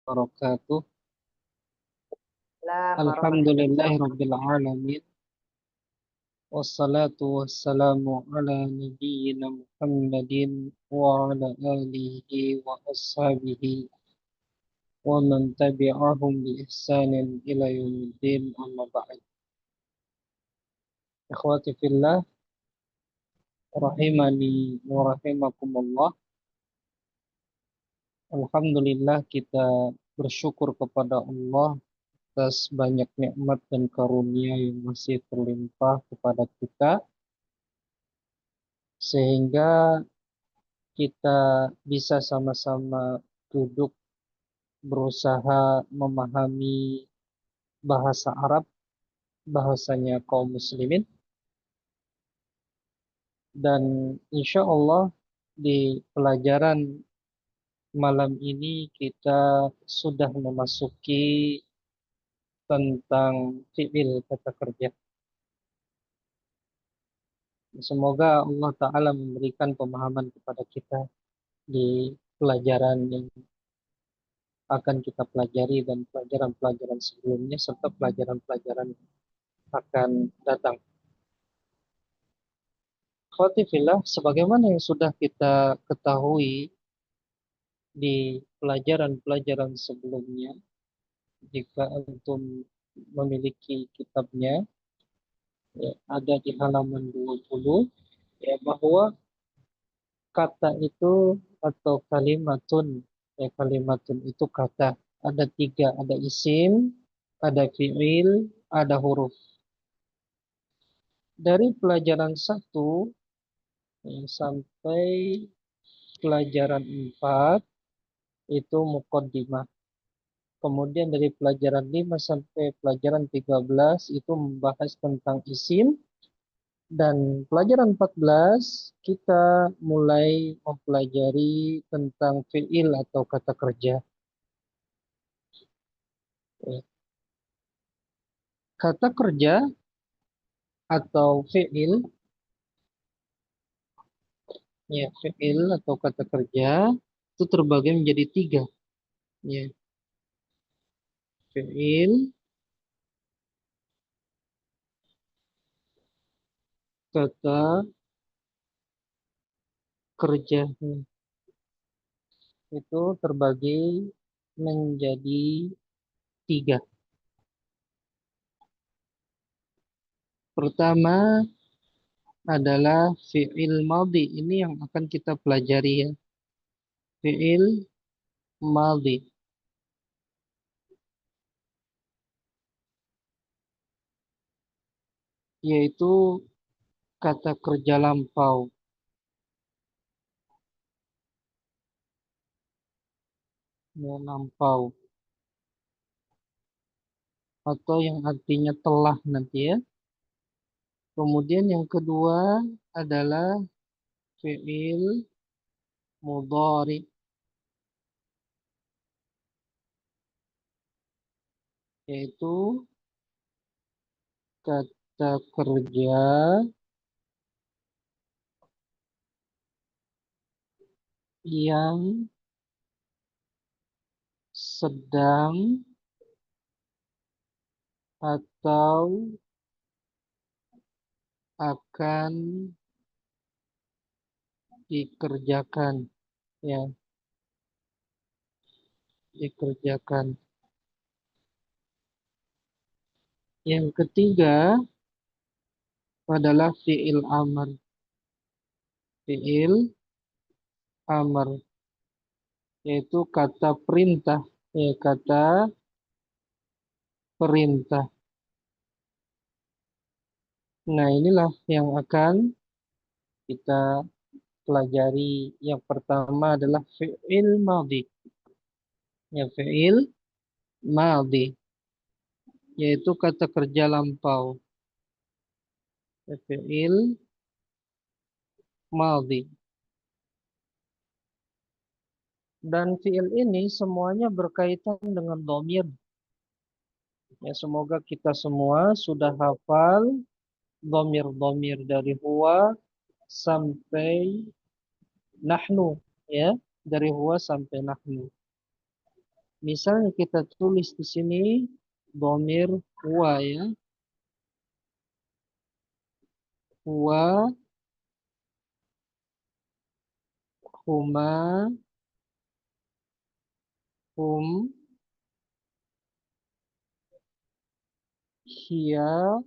wabarakatuh. Salam warahmatullahi Alhamdulillahi wabarakatuh. rabbil alamin. Wassalatu wassalamu ala nabiyyina Muhammadin wa ala alihi wa ashabihi wa man tabi'ahum bi ihsanin ila yaumiddin amma ba'd. Ikhwati fillah rahimani wa rahimakumullah. Alhamdulillah kita bersyukur kepada Allah atas banyak nikmat dan karunia yang masih terlimpah kepada kita sehingga kita bisa sama-sama duduk berusaha memahami bahasa Arab, bahasanya kaum muslimin, dan insya Allah di pelajaran malam ini kita sudah memasuki tentang fi'il kata kerja. Semoga Allah Ta'ala memberikan pemahaman kepada kita di pelajaran yang akan kita pelajari dan pelajaran-pelajaran sebelumnya serta pelajaran-pelajaran akan datang. Khotifillah, sebagaimana yang sudah kita ketahui di pelajaran-pelajaran sebelumnya, jika antum memiliki kitabnya, ya, ada di halaman 20, ya, bahwa kata itu atau kalimatun, ya, kalimatun itu kata. Ada tiga, ada isim, ada fi'il, ada huruf. Dari pelajaran 1 ya, sampai pelajaran 4 itu muqaddimah. Kemudian dari pelajaran 5 sampai pelajaran 13 itu membahas tentang isim. Dan pelajaran 14 kita mulai mempelajari tentang fi'il atau kata kerja. Ya, kata kerja atau fi'il, ya, fi'il atau kata kerja itu terbagi menjadi tiga. Ya, fi'il, kata kerja itu terbagi menjadi tiga. Pertama adalah fi'il madhi. Ini yang akan kita pelajari, ya. Fi'il madhi, yaitu kata kerja lampau. Ya, lampau. Atau yang artinya telah nanti, ya. Kemudian yang kedua adalah fi'il mudhari, yaitu kata kerja yang sedang atau akan dikerjakan, ya, dikerjakan. Yang ketiga adalah fi'il amr, fi'il amr, yaitu kata perintah, ya, kata perintah. Nah, inilah yang akan kita pelajari. Yang pertama adalah fi'il madhi, ya, fi'il madhi, yaitu kata kerja lampau, ya, fi'il madhi. Dan fi'il ini semuanya berkaitan dengan dhamir. Ya, semoga kita semua sudah hafal dhamir-dhamir dari huwa sampai nahnu, ya, dari huwa sampai nahnu. Misalnya kita tulis di sini dhamir huwa ya. Huwa, huma, hum, hiya,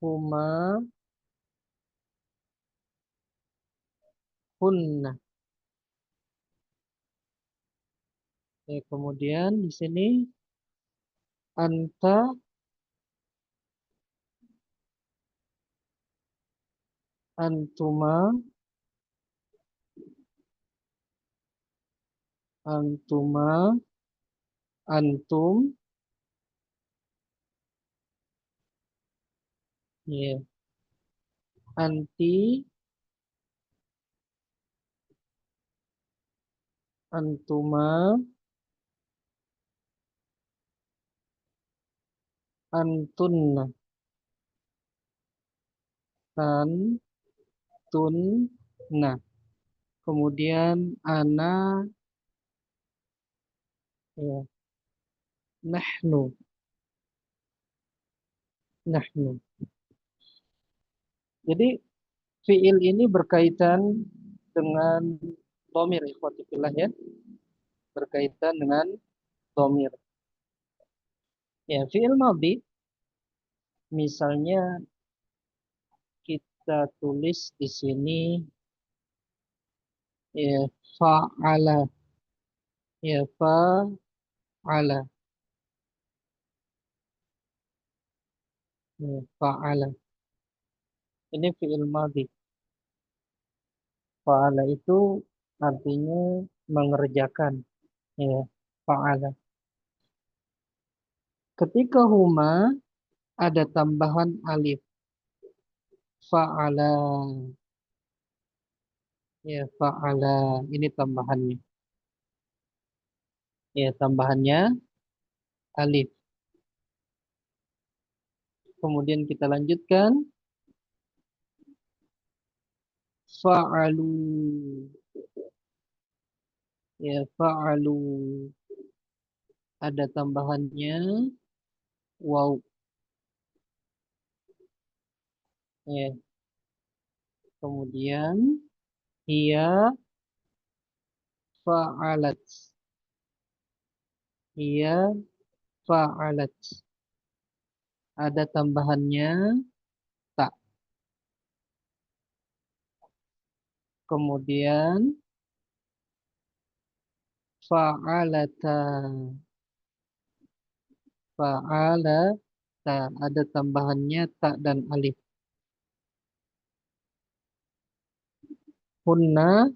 huma, hunna. Ya, kemudian di sini anta, antuma, antuma, antum, ya, anti, antuma, antunna, antunna. Kemudian ana, ya, nahnu, nahnu. Jadi fiil ini berkaitan dengan dhamir ikhwati fillah ya, berkaitan dengan dhamir. Ya, fiil madhi misalnya kita tulis di sini ya fa'ala, ya fa'ala, ya fa'ala. Ini fiil madhi. Fa'ala itu artinya mengerjakan, ya fa'ala. Ketika huma ada tambahan alif, fa'ala, ya fa'ala, ini tambahannya. Ya tambahannya alif. Kemudian kita lanjutkan fa'alu, ya fa'alu, ada tambahannya waw, ya. Kemudian ia fa'alat, ia fa'alat, ada tambahannya tak. Kemudian fa'alata, fa'alata, ada tambahannya tak dan alif. Hunna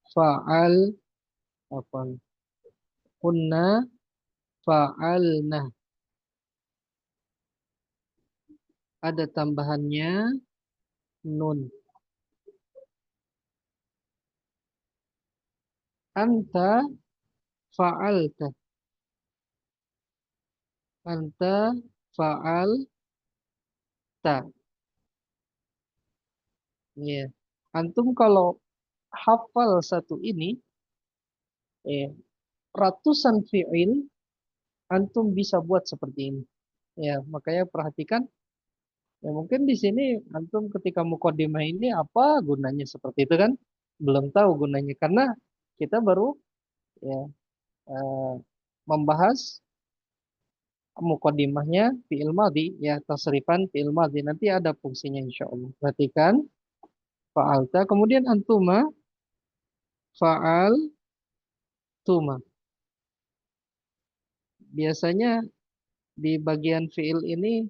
fa'al, apa? Hunna fa'alna, ada tambahannya nun. Anta fa'alta, anta fa'alta, ya. Antum kalau hafal satu ini, ya, ratusan fi'il antum bisa buat seperti ini. Ya, makanya perhatikan. Ya, mungkin di sini antum ketika mukodimah ini apa gunanya seperti itu kan? Belum tahu gunanya karena kita baru ya eh, membahas mukodimahnya fi'il madhi ya tasrifan fi'il madhi nanti ada fungsinya insya Allah. Perhatikan fa'alta kemudian antuma fa'al tuma. Biasanya di bagian fi'il ini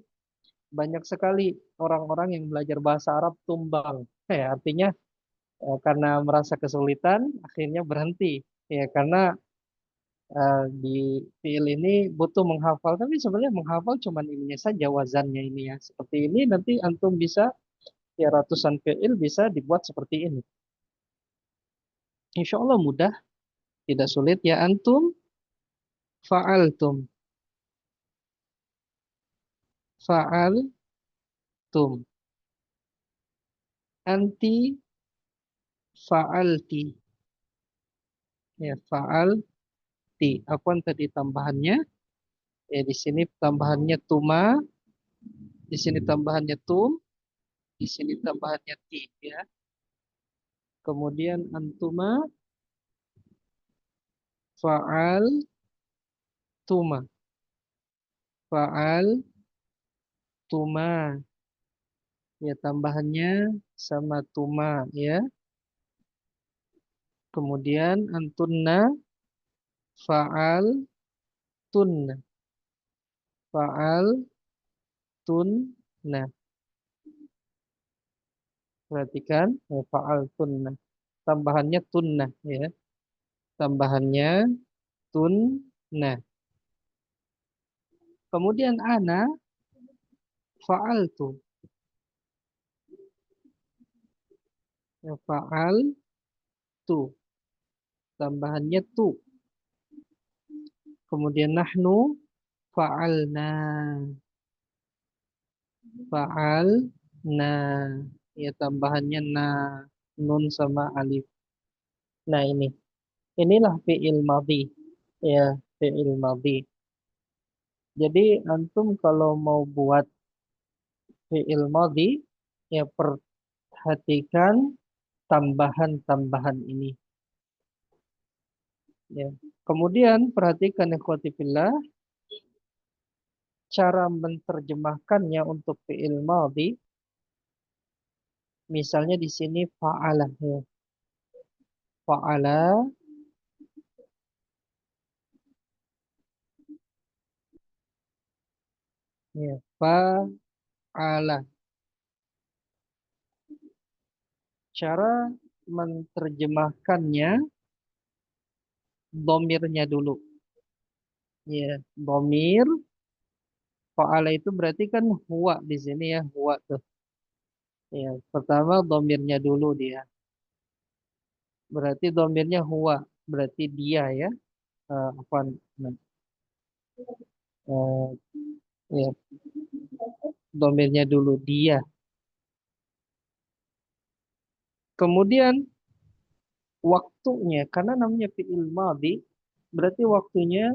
banyak sekali orang-orang yang belajar bahasa Arab tumbang. Ya, artinya karena merasa kesulitan akhirnya berhenti. Ya, karena di fiil ini butuh menghafal, tapi sebenarnya menghafal cuman ininya saja wazannya ini ya. Seperti ini nanti antum bisa ya ratusan fiil bisa dibuat seperti ini. Insya Allah mudah, tidak sulit ya antum fa'altum, fa'altum, anti fa'alti, Ya, fa'alti. Apa yang tadi tambahannya? Ya, di sini tambahannya tuma, di sini tambahannya tum, di sini tambahannya ti, ya. Kemudian antuma fa'al tuma, fa'al tuma. Ya, tambahannya sama tuma, ya. Kemudian antunna fa'al tunna, fa'al tunna. Perhatikan, ya, fa'al tunna. Tambahannya tunna, ya. Tambahannya tunna. Kemudian ana fa'altu. Ya, fa'al tu. Tambahannya tu. Kemudian nahnu fa'alna. Fa'alna. Ya, tambahannya na. Nun sama alif. Nah, ini. Inilah fi'il madhi. Ya, fi'il madhi. Jadi, antum kalau mau buat fi'il madhi, ya perhatikan tambahan-tambahan ini. Ya. Kemudian perhatikan ikhwati fillah, cara menerjemahkannya untuk fi'il madhi. Misalnya di sini fa'ala, ya. Fa'ala, ya. Fa'ala. Cara menerjemahkannya, domirnya dulu. Ya, domir. Fa'ala itu berarti kan huwa di sini, ya, huwa tuh. Ya, pertama domirnya dulu dia. Berarti domirnya huwa, berarti dia, ya. Apa? eh, ya, domirnya dulu dia. Kemudian waktunya, karena namanya fi'il madhi, berarti waktunya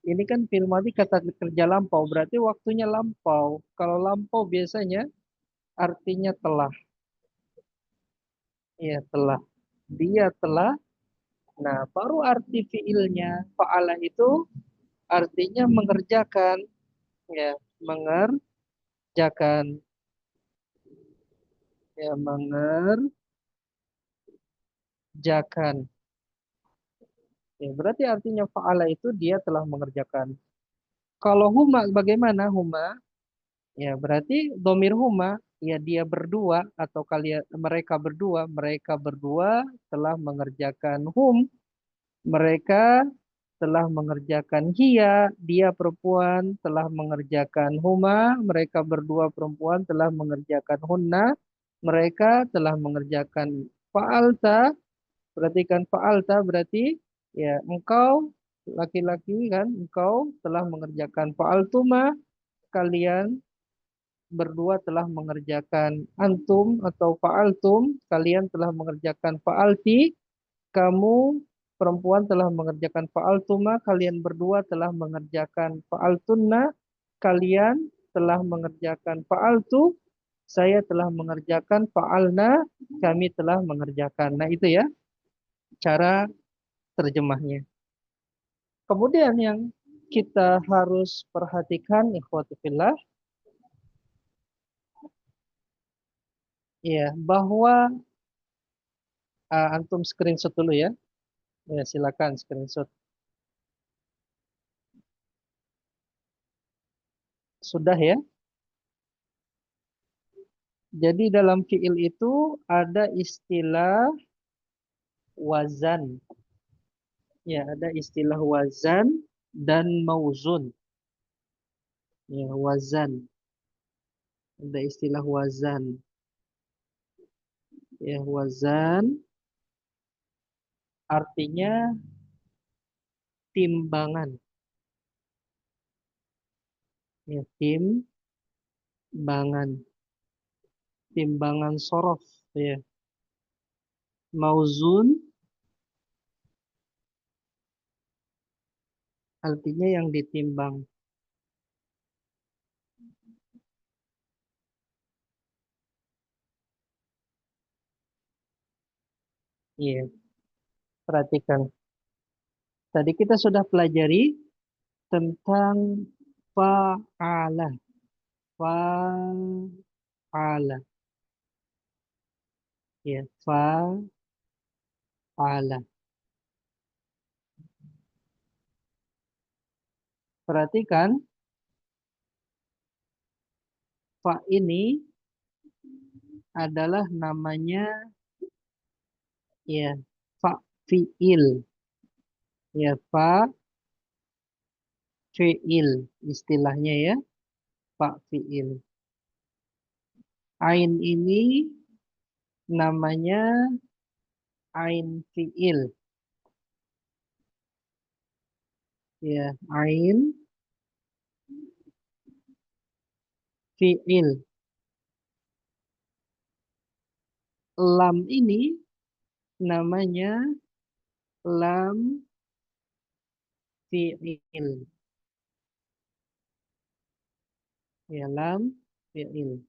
ini kan fi'il madhi kata kerja lampau, berarti waktunya lampau. Kalau lampau biasanya artinya telah. Ya, telah. Dia telah. Nah, baru arti fi'ilnya fa'ala itu artinya mengerjakan, ya, mengerjakan, ya, mengerjakan. Ya, berarti artinya fa'ala itu dia telah mengerjakan. Kalau huma bagaimana huma? Ya, berarti domir huma, ya, dia berdua atau kalian mereka berdua telah mengerjakan hum, mereka telah mengerjakan hiya, dia perempuan telah mengerjakan huma, mereka berdua perempuan telah mengerjakan hunna, mereka telah mengerjakan fa'alta. Perhatikan fa'alta berarti, ya, engkau laki-laki, kan, engkau telah mengerjakan fa'altuma, kalian berdua telah mengerjakan antum atau fa'altum, kalian telah mengerjakan fa'alti, kamu perempuan telah mengerjakan fa'altuma, kalian berdua telah mengerjakan fa'altunna, kalian telah mengerjakan fa'altu, saya telah mengerjakan fa'alna, kami telah mengerjakan. Nah, itu, ya, cara terjemahnya. Kemudian yang kita harus perhatikan ikhwati fillah, ya, bahwa antum screenshot dulu, ya. Ya, silakan screenshot. Sudah, ya. Jadi dalam fiil itu ada istilah wazan. Ya, ada istilah wazan dan mauzun. Ya, wazan. Ada istilah wazan. Ya, wazan artinya timbangan. Ya, timbangan. Timbangan sorof. Ya. Mauzun artinya yang ditimbang. Iya, perhatikan. Tadi kita sudah pelajari tentang fa'ala. Fa'ala. Ya, fa'ala. Perhatikan, fa ini adalah namanya ya fa fiil. Ya, fa fiil istilahnya ya, fa fiil. Ain ini namanya ain fiil. Ya, ain fiil. Lam ini namanya lam fiil. Ya, lam fiil.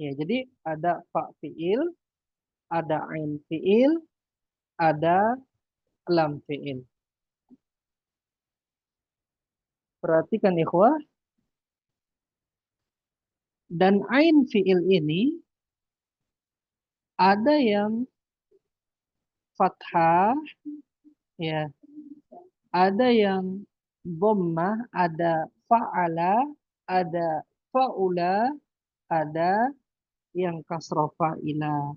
Ya, jadi ada fa fiil, ada ain fiil, ada lam fiil. Perhatikan ikhwah, dan ain fiil ini ada yang fathah, ya, ada yang dhammah, ada fa'ala, ada fa'ula, ada yang kasroh fa'ila.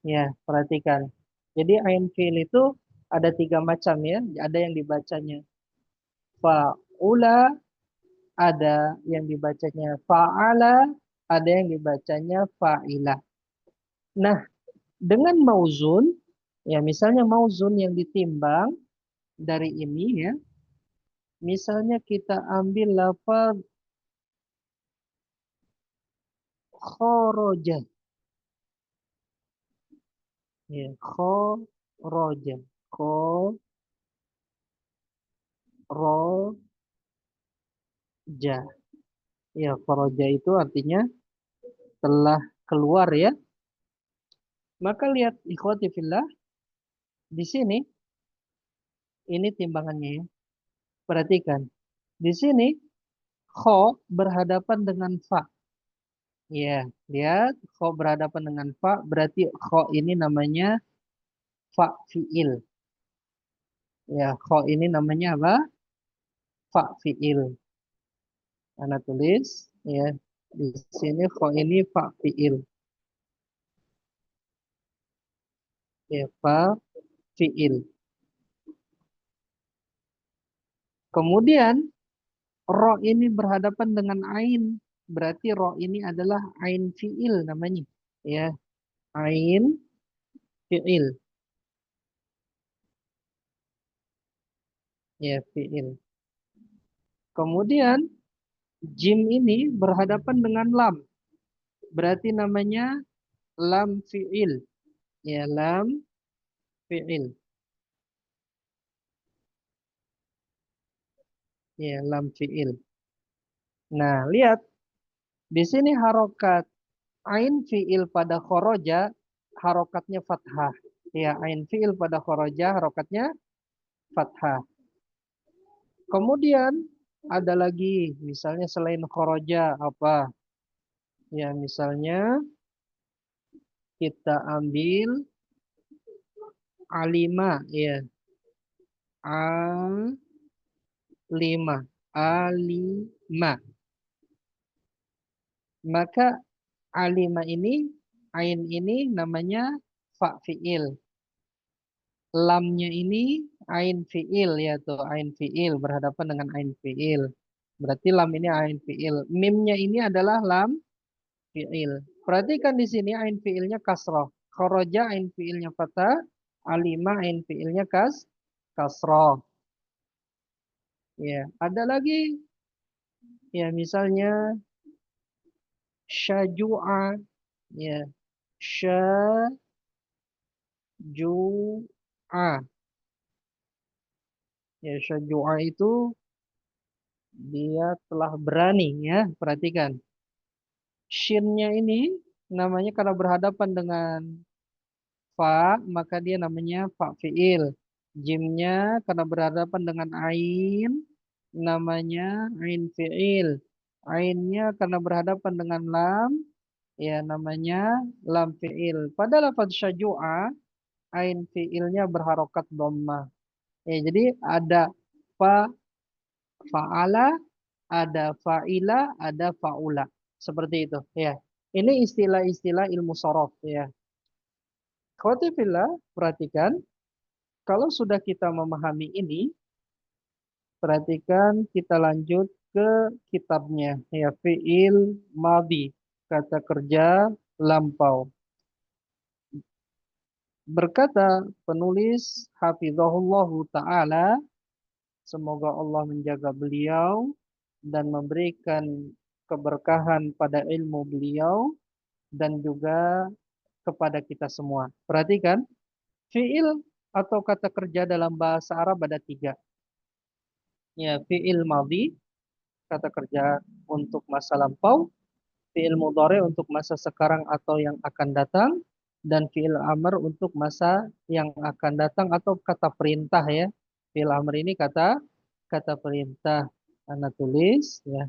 Ya, perhatikan. Jadi ain fiil itu ada tiga macam ya. Ada yang dibacanya fa'ula, ada yang dibacanya fa'ala, ada yang dibacanya fa'ila. Nah, dengan mauzun, ya misalnya mauzun yang ditimbang dari ini ya, misalnya kita ambil lafaz khoroja, ya khoroja, khoroja, ya khoroja itu artinya telah keluar ya. Maka lihat ikhwati fillah di sini, ini timbangannya ya. Perhatikan, di sini kho berhadapan dengan fa. Ya, lihat kho berhadapan dengan fa, berarti kho ini namanya fa fiil. Ya, kho ini namanya apa? Fa fiil. Anda tulis ya di sini kho ini fa fiil. Ya, fa fiil. Kemudian ro ini berhadapan dengan ain. Berarti ro ini adalah ain fiil namanya. Ya, ain fiil. Ya, fiil. Kemudian jim ini berhadapan dengan lam. Berarti namanya lam fiil. Ya, lam fiil. Ya, lam fiil. Nah, lihat di sini harokat ain fiil pada khoroja harokatnya fathah. Ya, ain fiil pada khoroja harokatnya fathah. Kemudian ada lagi misalnya selain khoroja apa? Ya, misalnya kita ambil alima ya. Alima, alima. Maka alima ini ain ini namanya fa fiil. Lamnya ini ain fiil ya tuh ain fiil berhadapan dengan ain fiil. Berarti lam ini ain fiil. Mimnya ini adalah lam fiil. Perhatikan di sini ain fiilnya kasroh. Khoroja ain fiilnya fathah. Alima ain fiilnya kasroh. Ya, ada lagi ya misalnya syaju'a ya syaju'a Ya, syajua itu dia telah berani ya. Perhatikan. Shinnya ini namanya karena berhadapan dengan fa, maka dia namanya fa fiil. Jimnya karena berhadapan dengan ain, namanya ain fiil. Ainnya karena berhadapan dengan lam, ya namanya lam fiil. Pada lafaz syajua, ain fiilnya berharokat dhammah. Ya, jadi ada fa, fa'ala, ada fa'ila, ada fa'ula. Seperti itu, ya. Ini istilah-istilah ilmu sorof, ya. Khotifillah, perhatikan, kalau sudah kita memahami ini, perhatikan kita lanjut ke kitabnya, ya, fi'il madhi, kata kerja lampau. Berkata penulis hafizahullahu ta'ala, semoga Allah menjaga beliau dan memberikan keberkahan pada ilmu beliau dan juga kepada kita semua. Perhatikan, fi'il atau kata kerja dalam bahasa Arab ada tiga. Ya, fi'il madhi, kata kerja untuk masa lampau, fi'il mudhari untuk masa sekarang atau yang akan datang, dan fi'il amr untuk masa yang akan datang atau kata perintah ya. Fi'il amr ini kata kata perintah. Anda tulis ya,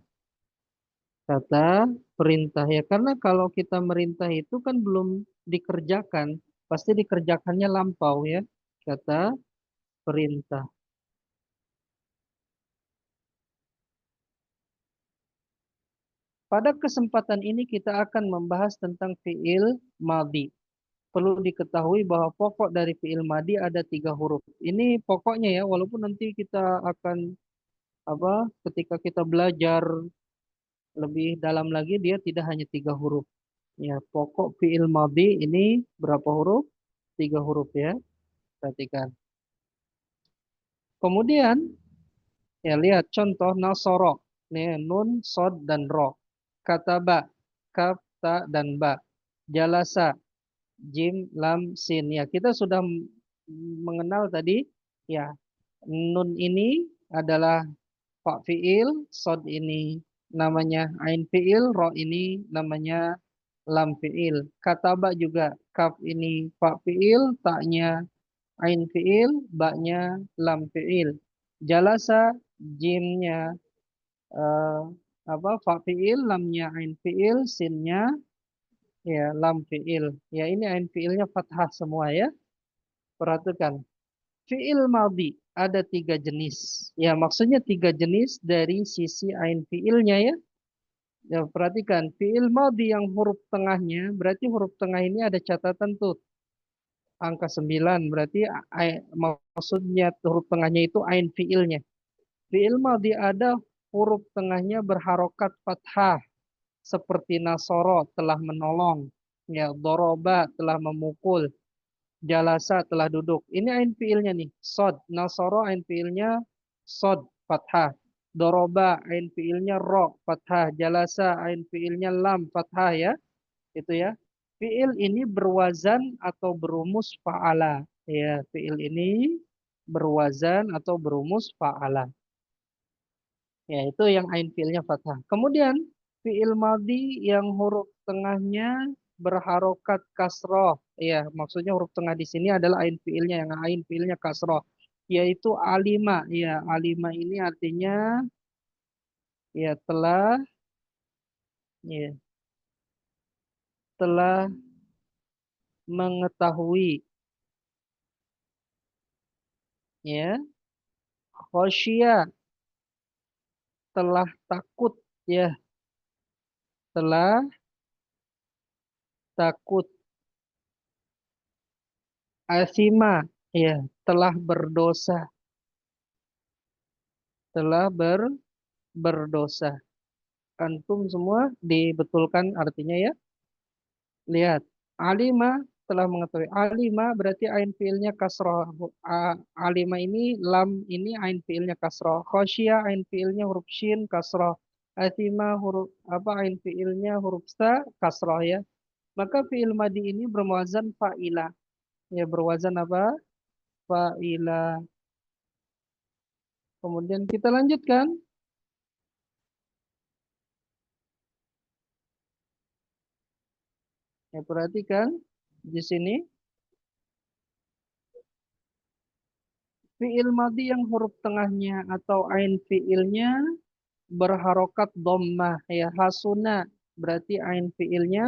kata perintah ya. Karena kalau kita merintah itu kan belum dikerjakan, pasti dikerjakannya lampau ya. Kata perintah. Pada kesempatan ini kita akan membahas tentang fi'il madhi. Perlu diketahui bahwa pokok dari fi'il madhi ada tiga huruf. Ini pokoknya ya, walaupun nanti kita akan apa, ketika kita belajar lebih dalam lagi dia tidak hanya tiga huruf. Ya, pokok fi'il madhi ini berapa huruf? Tiga huruf ya. Perhatikan. Kemudian ya lihat contoh nasoro. Nih nun, sod dan ro. Kataba, kaf, ta dan ba. Jalasa, jim, lam, sin. Ya, kita sudah mengenal tadi ya, nun ini adalah fa fiil, sod ini namanya ain fiil, ro ini namanya lam fiil. Kataba juga kaf ini fa fiil, taknya ain fiil, baknya lam fiil. Jalasa, jimnya eh, apa fa fiil, lamnya ain fiil, sinnya ya lam fiil. Ya, ini ain fiilnya fathah semua ya. Perhatikan. Fi'il madhi ada tiga jenis. Ya, maksudnya tiga jenis dari sisi ain fi'ilnya ya. Ya, perhatikan. Fi'il madhi yang huruf tengahnya, berarti huruf tengah ini ada catatan tuh. Angka 9, berarti maksudnya huruf tengahnya itu ain fi'ilnya. Fi'il madhi ada huruf tengahnya berharokat fathah. Seperti nasoro telah menolong. Ya, doroba telah memukul. Jalasa telah duduk. Ini ain fiilnya nih. Sod. Nasoro ain fiilnya sod fathah. Doroba ain fiilnya ro fathah. Jalasa ain fiilnya lam fathah ya. Itu ya. Fiil ini berwazan atau berumus fa'ala. Ya, fiil ini berwazan atau berumus fa'ala. Ya, itu yang ain fiilnya fathah. Kemudian fiil madhi yang huruf tengahnya berharokat kasroh. Ya, maksudnya huruf tengah di sini adalah ain fiilnya, yang ain fiilnya kasroh, yaitu alima. Ya, alima ini artinya ya ya telah mengetahui. Ya, khosyia telah takut. Ya, telah takut. Asima ya telah berdosa. Telah berdosa. Antum semua dibetulkan artinya ya. Lihat, alima telah mengetahui. Alima berarti ain fiilnya kasroh. Alima ini lam ini ain fiilnya kasroh. Khosyia ain fiilnya huruf shin kasroh. Athima huruf apa ain fiilnya huruf sa kasroh ya. Maka fiil madi ini berwazan fa'ila. Ya berwazan apa? Fa'ila. Kemudian kita lanjutkan. Ya, perhatikan di sini fiil madhi yang huruf tengahnya atau ain fiilnya berharokat dhammah ya hasuna berarti ain fiilnya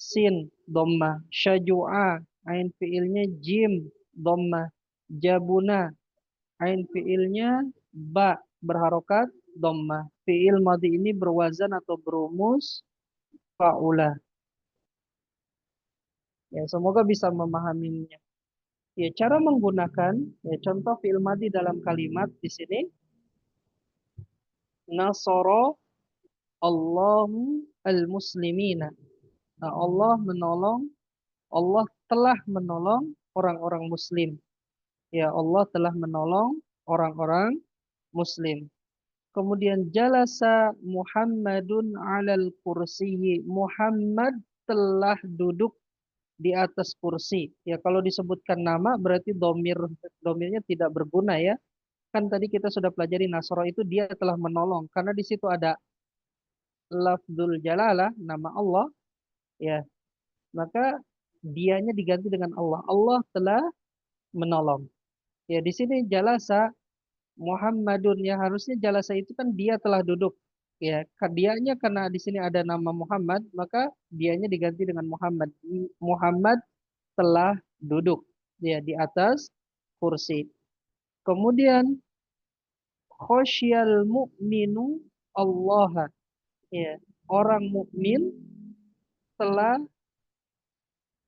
sin dhammah, syajua ain fiilnya jim dhammah, jabuna ain fiilnya ba berharokat dhammah. Fiil madhi ini berwazan atau berumus faula. Ya, semoga bisa memahaminya. Ya, cara menggunakan ya contoh fiil madhi dalam kalimat di sini nasoro Allahu al-muslimina. Nah, Allah telah menolong orang-orang muslim. Ya, Allah telah menolong orang-orang muslim. Kemudian jalasa Muhammadun alal kursiyyi. Muhammad telah duduk di atas kursi. Ya, kalau disebutkan nama berarti domirnya tidak berguna ya. Kan tadi kita sudah pelajari Nasro itu dia telah menolong. Karena di situ ada lafzul jalalah, nama Allah. Ya, maka dianya diganti dengan Allah. Allah telah menolong. Ya, di sini jalasa Muhammadun ya harusnya jalasa itu kan dia telah duduk. Ya, dianya karena di sini ada nama Muhammad, maka dianya diganti dengan Muhammad. Muhammad telah duduk ya di atas kursi. Kemudian khosyal mu'minu Allah. Ya, orang mukmin telah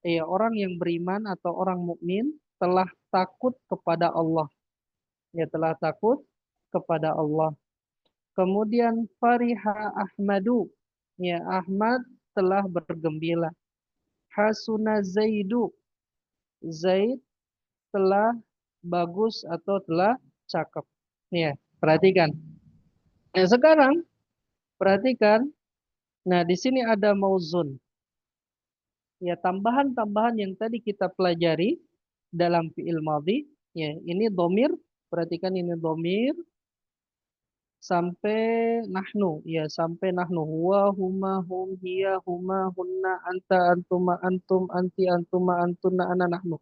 ya orang yang beriman atau orang mukmin telah takut kepada Allah. Ya, telah takut kepada Allah. Kemudian fariha Ahmadu. Ya, Ahmad telah bergembira. Hasuna Zaidu. Zaid telah bagus atau telah cakep. Ya, perhatikan. Nah, sekarang perhatikan. Nah, di sini ada mauzun. Ya, tambahan-tambahan yang tadi kita pelajari dalam fi'il madhi. Ya, ini domir. Perhatikan ini domir sampai nahnu ya sampai nahnu huwa huma hum hiya huma hunna anta antuma antum anti antuma antuna ana nahnu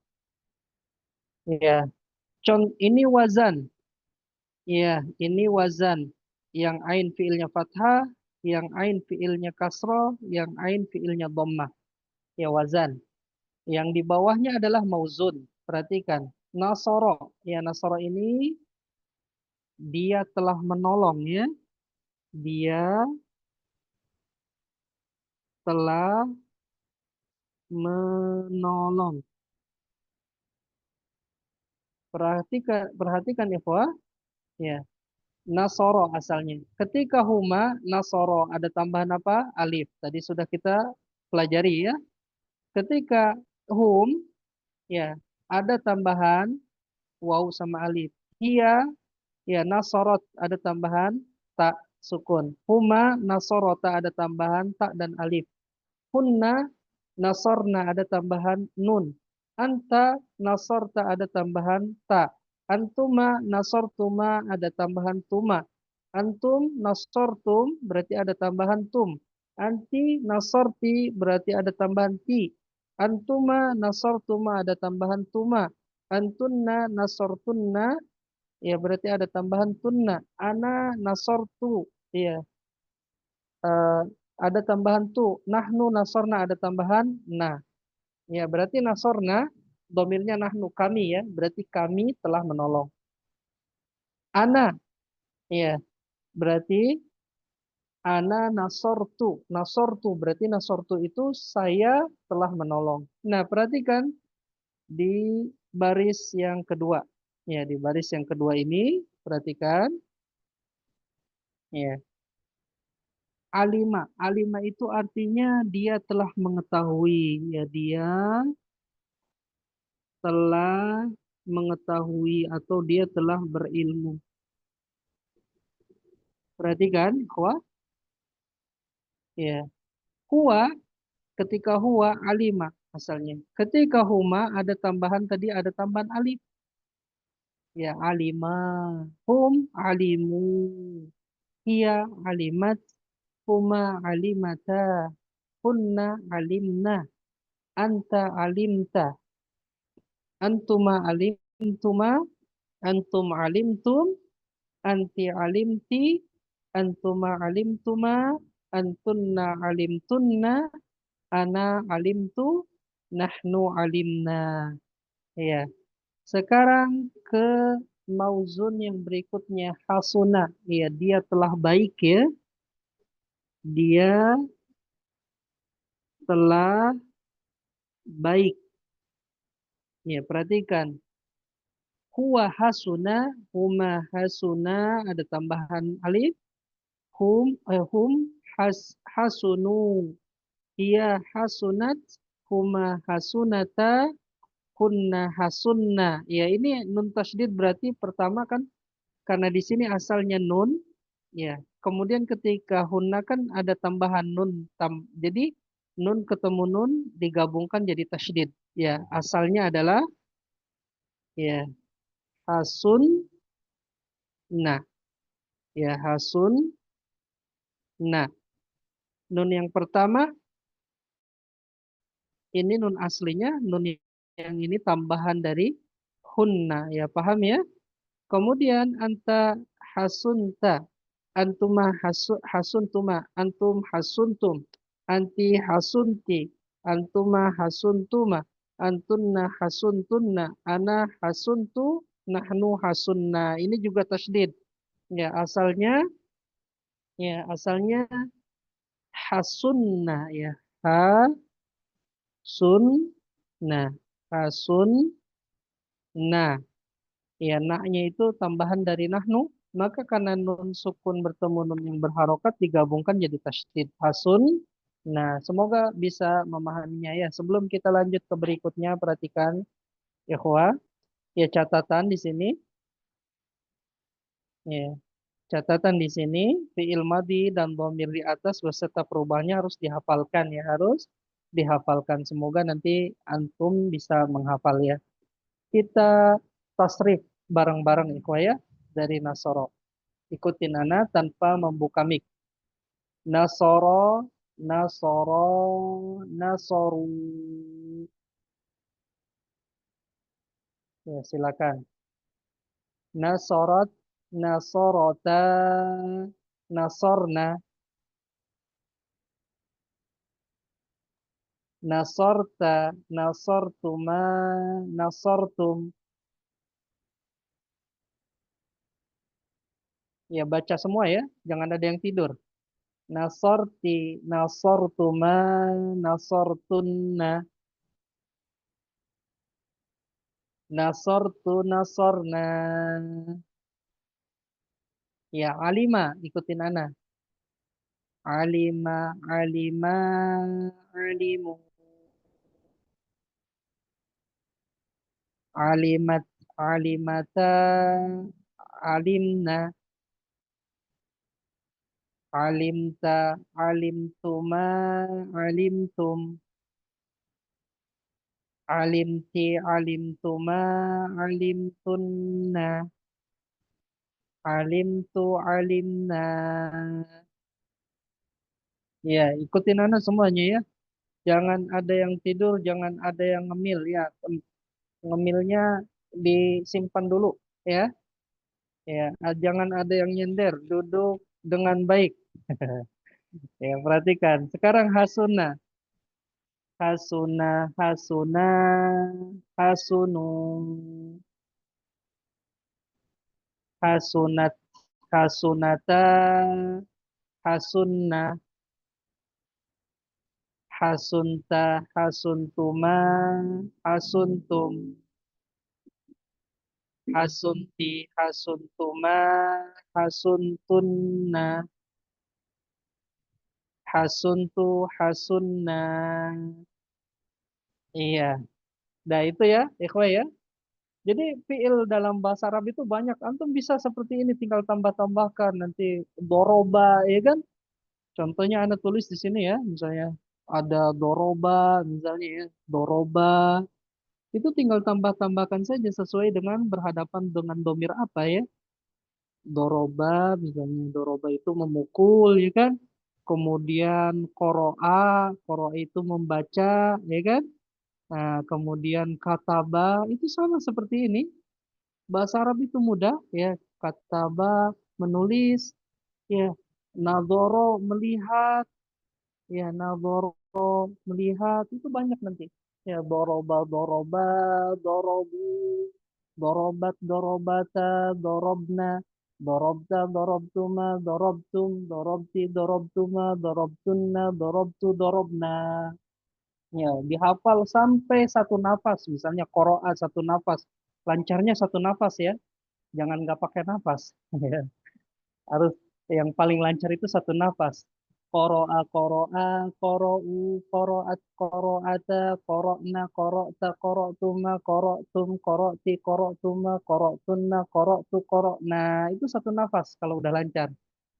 ya ini wazan ya ini wazan yang ain fiilnya fathah yang ain fiilnya kasroh yang ain fiilnya dhammah ya wazan yang di bawahnya adalah mauzun perhatikan nasoro ya nasoro ini dia telah menolong ya dia telah menolong. Perhatikan ikhwah, ya. Nasoro asalnya. Ketika huma nasoro ada tambahan apa? Alif. Tadi sudah kita pelajari ya. Ketika hum ya ada tambahan waw sama alif. Iya ya nasorot ada tambahan tak sukun. Huma nasorota ada tambahan tak dan alif. Hunna nasorna ada tambahan nun. Anta nasorta ada tambahan ta. Antuma nasortuma ada tambahan tuma. Antum nasortum berarti ada tambahan tum. Anti nasorti berarti ada tambahan ti. Antuma nasortuma ada tambahan tuma. Antunna nasortunna ya berarti ada tambahan tunna. Ana nasortu ya eh, ada tambahan tu. Nahnu nasorna ada tambahan nah. Ya, berarti nasorna domirnya nahnu kami ya, berarti kami telah menolong. Ana, ya, berarti ana nasortu. Nasortu berarti nasortu itu saya telah menolong. Nah, perhatikan di baris yang kedua. Ya, di baris yang kedua ini perhatikan ya. Alima, alima itu artinya dia telah mengetahui ya dia telah mengetahui atau dia telah berilmu. Perhatikan, huwa, ya, huwa ketika huwa alima asalnya. Ketika huma ada tambahan tadi ada tambahan alif. Ya, alima. Hum alimu. Hiya alimat. Huma alimata. Kunna alimna. Anta alimta. Antuma alimtuma. Antum alimtum. Anti alimti. Antuma alimtuma. Antunna alimtunna. Ana alimtu. Nahnu alimna. Ya. Sekarang ke mauzun yang berikutnya. Hasuna. Ya, dia telah baik ya. Dia telah baik. Ya, perhatikan. Huwa hasuna, huma hasuna, ada tambahan alif. Hum hasunu. Ia hasunat, huma hasunata, kunna hasunna. Ya, ini nun tasydid berarti pertama kan karena di sini asalnya nun, ya. Kemudian ketika hunna kan ada tambahan nun, jadi nun ketemu nun digabungkan jadi tasydid. Ya, asalnya adalah ya hasun nah, ya hasun nah. Nun yang pertama ini nun aslinya, nun yang ini tambahan dari hunna, ya paham ya? Kemudian anta hasunta, antuma hasuntuma, antum hasuntum, anti hasunti, antuma hasuntuma, antunna hasuntunna, ana hasuntu, nahnu hasunna. Ini juga tasdid. Ya, asalnya hasunna ya. Hasunna, hasunna. Ya, naknya itu tambahan dari nahnu, maka karena nun sukun bertemu nun yang berharokat digabungkan jadi tasydid hasun. Nah, semoga bisa memahaminya ya. Sebelum kita lanjut ke berikutnya, perhatikan ikhwah, ya catatan di sini, ya catatan di sini, fiil madi dan dhamir di atas beserta perubahannya harus dihafalkan ya, harus dihafalkan. Semoga nanti antum bisa menghafal ya. Kita tasrif bareng-bareng ikhwah ya dari Nasoro. Ikutin Ana tanpa membuka mic. Nasoro, Nasoro, Nasoru. Ya, silakan. Nasorot, Nasorota, Nasorna, Nasorta, Nasortuma, Nasortum. Ya, baca semua ya. Jangan ada yang tidur. Nasorti, Nasortuma, Nasortunna, Nasortu, Nasorna. Ya, alima, ikutin Ana. Alima, alima, alimu. Alimat, alimata, alimna. Alimta, alimtuma, alimtum. Alimti, alimtuma, alimtunna. Alimtu, alimna. Ya, ikutin Ana semuanya ya. Jangan ada yang tidur, jangan ada yang ngemil ya. Ngemilnya disimpan dulu ya. Ya, jangan ada yang nyender, duduk dengan baik. Ya, perhatikan. Sekarang hasuna, hasuna, hasuna, hasunu, hasunat, hasunata, hasunna, hasunta, hasuntuma, hasuntum, hasunti, hasuntuma, hasuntunna, hasuntu, hasunna. Iya, nah itu ya, ikhwah ya. Jadi fiil dalam bahasa Arab itu banyak. Antum bisa seperti ini, tinggal tambah-tambahkan nanti doroba, ya kan? Contohnya Anda tulis di sini ya, misalnya ada doroba, misalnya ya, doroba, Itu tinggal tambah-tambahkan saja sesuai dengan berhadapan dengan domir apa ya. Doroba, misalnya doroba itu memukul, ya kan? Kemudian koroa itu membaca, ya kan? Nah, kemudian kataba itu sama seperti ini. Bahasa Arab itu mudah, ya. Kataba menulis, ya. Nadoro melihat, ya. Nadoro melihat itu banyak nanti. Ya, doroba, dorobu, dorobat, dorobata, dorobna, dorobta, dorobtuma, dorobtum, dorobti, dorobtuma, dorobtunna, dorobtu, dorobna. Ya, dihafal sampai satu nafas. Misalnya koroa satu nafas. Lancarnya satu nafas ya. Jangan nggak pakai nafas. Ya. Harus yang paling lancar itu satu nafas. Koroa, koroa, korou, koroat, koroata, korokna, korokta, koroktuma, koroktum, korokti, koroktuma, koroktunna, koroktu, korokna. Itu satu nafas kalau udah lancar.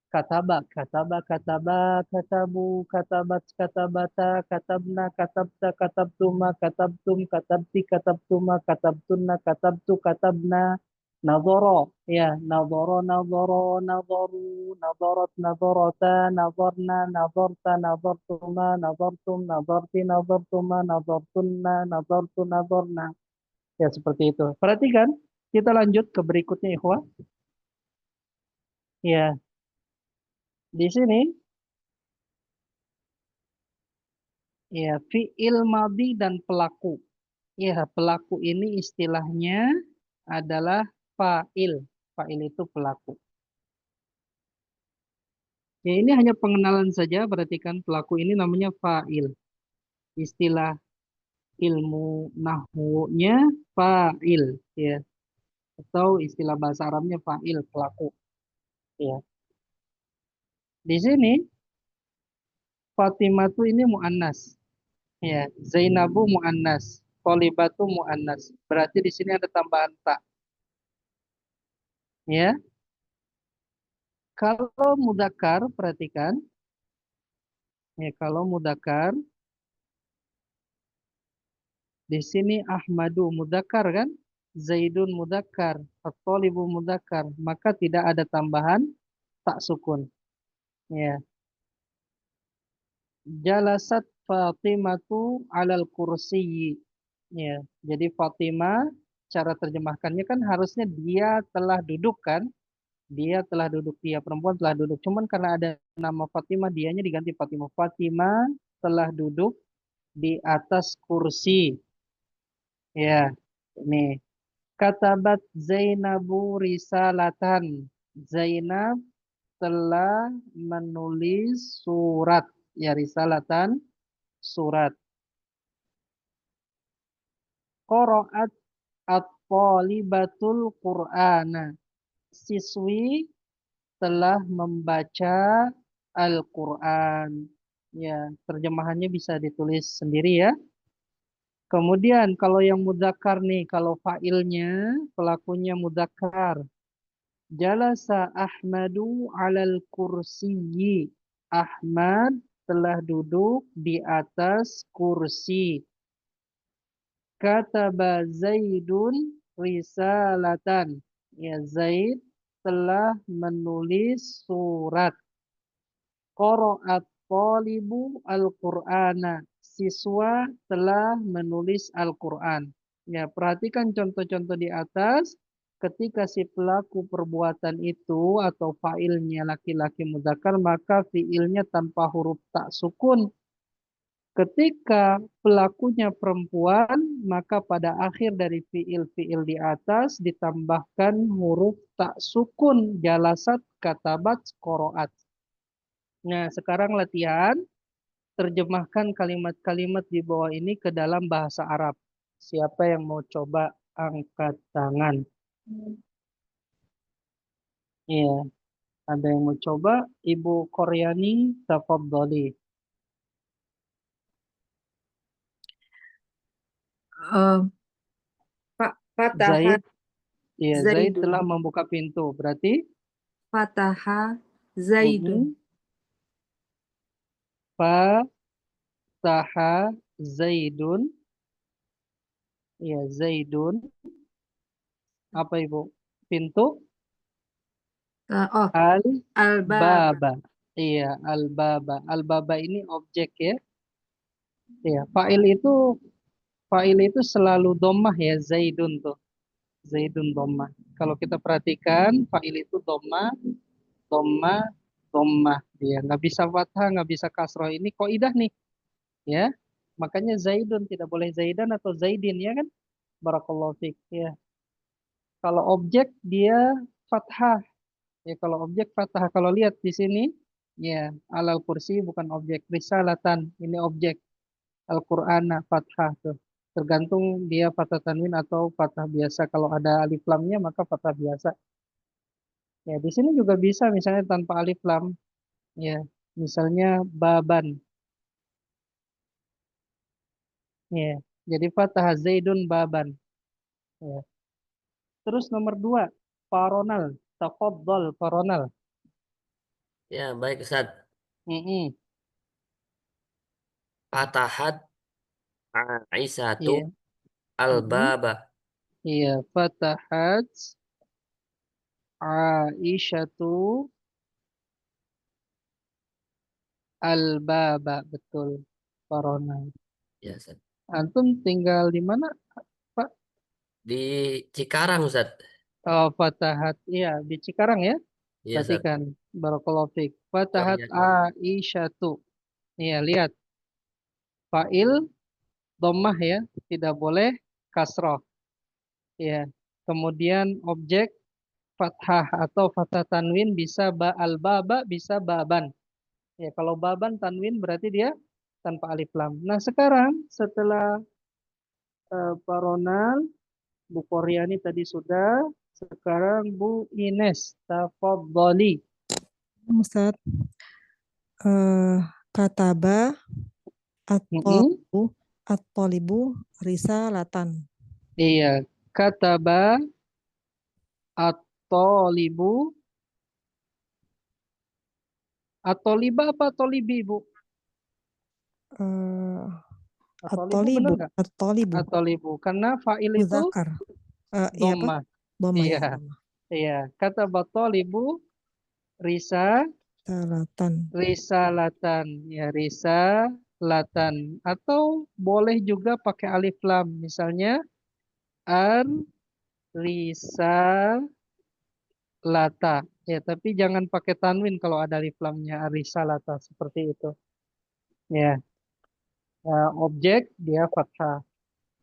Kataba, kataba, kataba, katabu, katabat, katabata, katabna, katabta, katabtuma, katabtum, katabti, katabtuma, katabtunna, katabtu, katabna, nazoro, ya, nazoro, nazoro, nazoru, nazorot, nazorota, nazorna, nazorta, nazortuma, nazortum, nazorti, nazortuma, nazortunna, nazortu, nazorna. Ya, seperti itu. Perhatikan, kita lanjut ke berikutnya, ikhwah. Ya, di sini ya, fiil madhi dan pelaku. Ya, pelaku ini istilahnya adalah fa'il. Fa'il itu pelaku. Ya, ini hanya pengenalan saja, berarti kan pelaku ini namanya fa'il. Istilah ilmu nahwunya fa'il, ya. Atau istilah bahasa Arabnya fa'il, pelaku. Ya. Di sini Fatimatu ini mu'annas. Ya, Zainabu mu'annas. Tolibatu mu'annas. Berarti di sini ada tambahan ta. Ya, kalau mudakar, perhatikan. Ya, kalau mudakar, di sini Ahmadu mudakar kan? Zaidun mudakar, At-Talibu mudakar, maka tidak ada tambahan tak sukun. Ya. Jalasat Fatimatu alal kursiyyi. Ya. Jadi Fatimah cara terjemahkannya kan harusnya dia telah duduk kan? Dia telah duduk, dia perempuan telah duduk. Cuman karena ada nama Fatimah, dianya diganti Fatimah. Fatimah telah duduk di atas kursi. Ya, ini katabat Zainabu risalatan. Zainab telah menulis surat. Ya, risalatan, surat. Qaraat at-talibatul Qur'ana. Siswi telah membaca Al-Quran. Ya, terjemahannya bisa ditulis sendiri ya. Kemudian kalau yang mudzakkar nih, kalau fa'ilnya, pelakunya mudzakkar. Jalasa Ahmadu alal kursiyyi. Ahmad telah duduk di atas kursi. Kataba Zaidun risalatan. Ya, Zaid telah menulis surat. Qara'at talibu al-Qur'ana. Siswa telah menulis Al-Quran. Ya, perhatikan contoh-contoh di atas. Ketika si pelaku perbuatan itu atau failnya laki-laki mudzakkar, maka fiilnya tanpa huruf tak sukun. Ketika pelakunya perempuan, maka pada akhir dari fiil-fiil di atas ditambahkan huruf tak sukun. Jalasat, katabat, qoroat. Nah, sekarang latihan. Terjemahkan kalimat-kalimat di bawah ini ke dalam bahasa Arab. Siapa yang mau coba angkat tangan? Iya, ada yang mau coba? Ibu Koryani, tafadhali. Eh, Pak Fataha Zaid, iya Zaid Zaidun. telah membuka pintu. Berarti, Fataha Zaidun. mm Fataha Zaidun. Ya, Zaidun. Apa Ibu? Pintu. Oh, al-baba. Al-baba. Iya, al-baba. Al-baba ini objek ya. Iya, fa'il itu selalu dhammah ya, Zaidun tuh. Zaidun dhammah. Kalau kita perhatikan, fa'il itu dhammah, dhammah, dhammah. Ya, nggak bisa fathah, nggak bisa kasroh. Ini kaidah nih, ya. Makanya Zaidun tidak boleh Zaidan atau Zaidin ya kan? Barakallahu fiik. Ya. Kalau objek dia fathah. Ya, kalau objek fathah. Kalau lihat di sini, ya, alal kursi bukan objek. Risalatan, ini objek. Al-Qur'ana fathah tuh. Tergantung dia fathah tanwin atau fathah biasa. Kalau ada alif lamnya maka fathah biasa. Ya, di sini juga bisa misalnya tanpa alif lam. Ya, misalnya baban. Ya, jadi fathah Zaidun baban. Ya. Terus nomor dua, paronal. Tafadhol, paronal. Ya, baik Ustaz. Mm-mm. Fatahat Aisyatu Iya. Mm-mm. al-baba. Iya, fatahat Aisyatu al-baba, betul. Paronal. Ya, Ustaz. Antum tinggal di mana, Pak? Di Cikarang, Ustaz. Oh, fatahat. Iya, di Cikarang ya. Iya, Ustaz. Perhatikan. Barakallahu fiik. Fatahat Qaryatun. Aisyatu. Iya, lihat. Fa'il dhammah ya, tidak boleh kasroh. Ya. Kemudian objek fathah atau fathah tanwin bisa ba'al baba, bisa baban. Ya, kalau baban tanwin berarti dia tanpa alif lam. Nah, sekarang setelah Pak Ronald, Bu Koryani tadi sudah, sekarang Bu Ines, tafadholi. Ustaz, eh kataba Mm-mm. at-talibu at-talibu risalatan. Iya, kataba at-talibu, at-taliba apa at-talibi, Bu? Eh At-talibu benar at-talibu nggak? at-talibu At-talibu, karena fa'il itu muzakkar. Iya apa? dhammah. Dhamma Iya, ya, dhamma. iya. Kataba at-talibu risa Risalatan. risalatan, ya risalatan, atau boleh juga pakai alif lam, misalnya ar risalata, ya, tapi jangan pakai tanwin kalau ada alif lamnya, ar risalata seperti itu, ya. Objek dia fathah.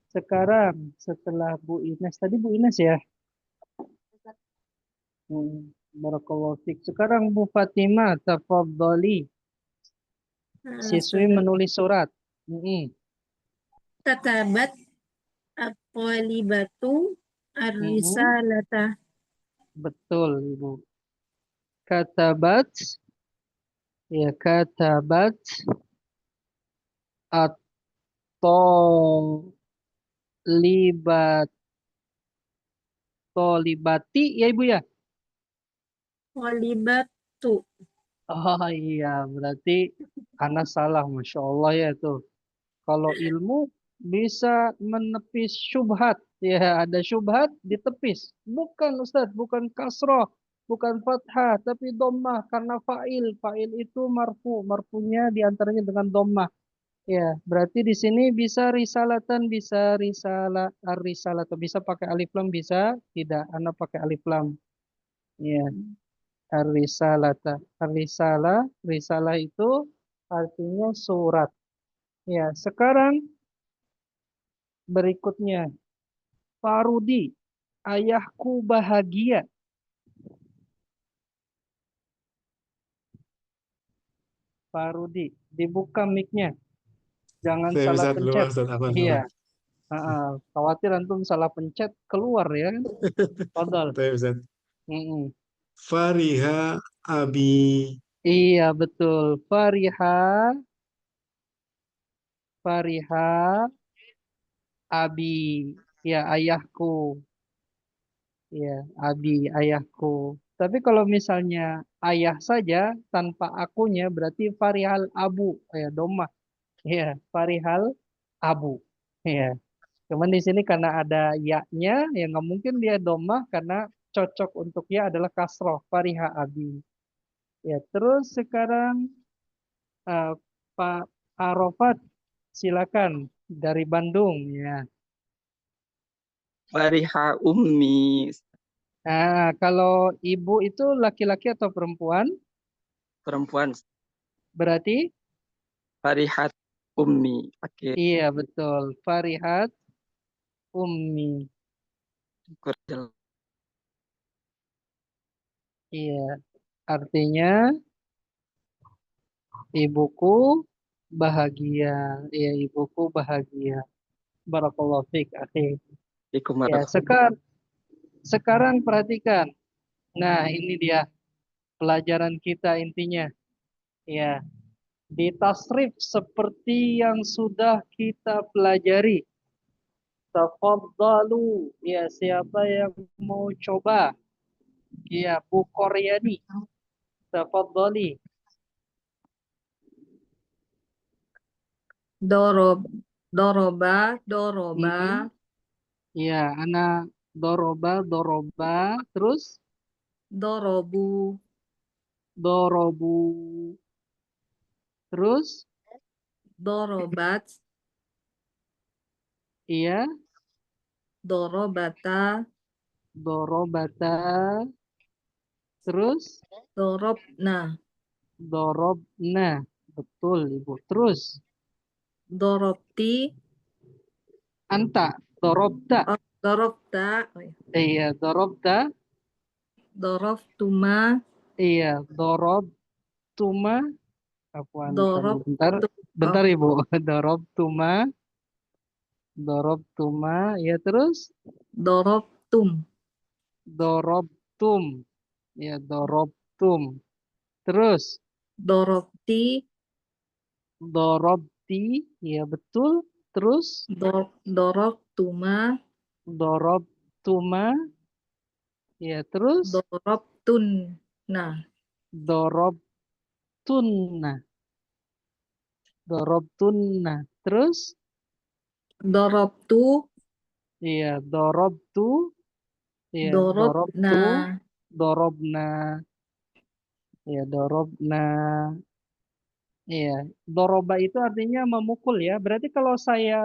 Sekarang setelah Bu Ines, tadi Bu Ines ya. Barakallahu fiik. Sekarang Bu Fatimah, tafadhali. Siswi menulis surat. Mm-mm. Katabat at-talibatu Mm-mm. ar-risalata. Betul, Ibu. Katabat, ya katabat atau libat libati ya Ibu ya. Talibatu. Oh iya, berarti anak salah, Masya Allah ya tuh. Kalau ilmu bisa menepis syubhat, ya ada syubhat ditepis. Bukan Ustadz, bukan kasroh, bukan fathah, tapi dhammah karena fa'il. Fa'il itu marfu, marfunya diantaranya dengan dhammah. Ya, berarti di sini bisa risalatan, bisa risalah, risalah atau bisa pakai alif lam, bisa tidak. Anak pakai alif lam. Ya, risalata, risalah, risalah itu artinya surat. Ya, sekarang berikutnya Pak Rudi, ayahku bahagia. Pak Rudi, dibuka mic-nya, jangan Saya salah bisa dulu pencet. Ustaz, Iya, apa-apa. khawatir antum salah pencet keluar ya kan? Fadal. Saya bisa. Mm-mm. Fariha Abi. Iya betul. Fariha, Fariha, Abi, ya ayahku, ya Abi ayahku. Tapi kalau misalnya ayah saja tanpa akunya berarti Farihal Abu, ya domah, ya Farihal Abu, ya. Cuman di sini karena ada ya-nya, ya nggak mungkin dia domah karena cocok untuk ya adalah kasroh, fariha abi. Ya, terus sekarang eh, Pak Arafat, silakan dari Bandung ya. Fariha ummi. Nah, kalau ibu itu laki-laki atau perempuan? Perempuan. Berarti Farihat ummi. Oke. iya betul. Farihat ummi. Iya, artinya ibuku bahagia. Iya, ibuku bahagia. Barakallahu fiik, akhi. Ya, sekarang perhatikan. Nah, ini dia pelajaran kita intinya. Ya, ditasrif seperti yang sudah kita pelajari. Tafadhalu. Ya, siapa yang mau coba? Ya, Bu Koryani. Tafadhali. Doroba. Ya, anak doroba, terus Dorobu. dorobu, terus Dorobat. iya, Dorobata. dorobata, terus Dorobna. dorobna, betul ibu. Terus Dorobti. anta, dorobta, Oh, dorobta. Oh, ya. iya, dorobta, Doroftuma. iya, dorobtuma, apaan tadi? Dorob. Bentar ibu, dorobtuma, ya terus Dorobtum. dorobtum, ya dorobtum, terus Dorobti. dorobti, ya betul, terus Dorobtuma. dorobtuma, ya terus Dorobtun. Nah. dorobtunna, dorobtunna, terus Dorobtu. iya dorobtu, iya Dorobna. dorobtu, dorobna, ya dorobna, iya doroba itu artinya memukul ya. Berarti kalau saya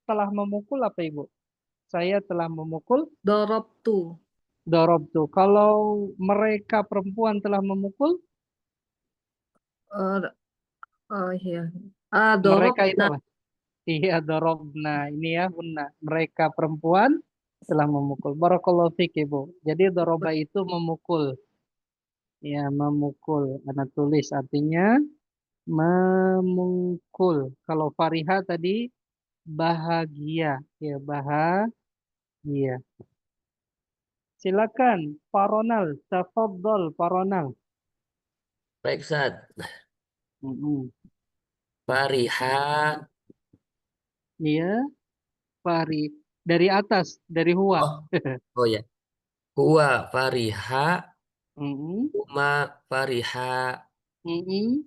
telah memukul apa ibu? Saya telah memukul Dorobtu. dorobtu. Kalau mereka perempuan telah memukul, Eh, oh iya. mereka itu Dorobna. apa? Iya, dorobna. Ini ya, hunna. Mereka perempuan telah memukul. Barakallahu fiik, Ibu. Jadi doroba itu memukul. Ya, memukul. Anda tulis artinya memukul. Kalau fariha tadi bahagia. Ya, bahagia. Silakan, Pak Ronald. Tafadhol, Pak Ronald. Baik, Ustaz. Mm-mm. Fariha. Iya, Fari. Dari atas, dari huwa. Oh, oh ya. Huwa fariha. Mm-mm. Huma fariha. Mm-mm.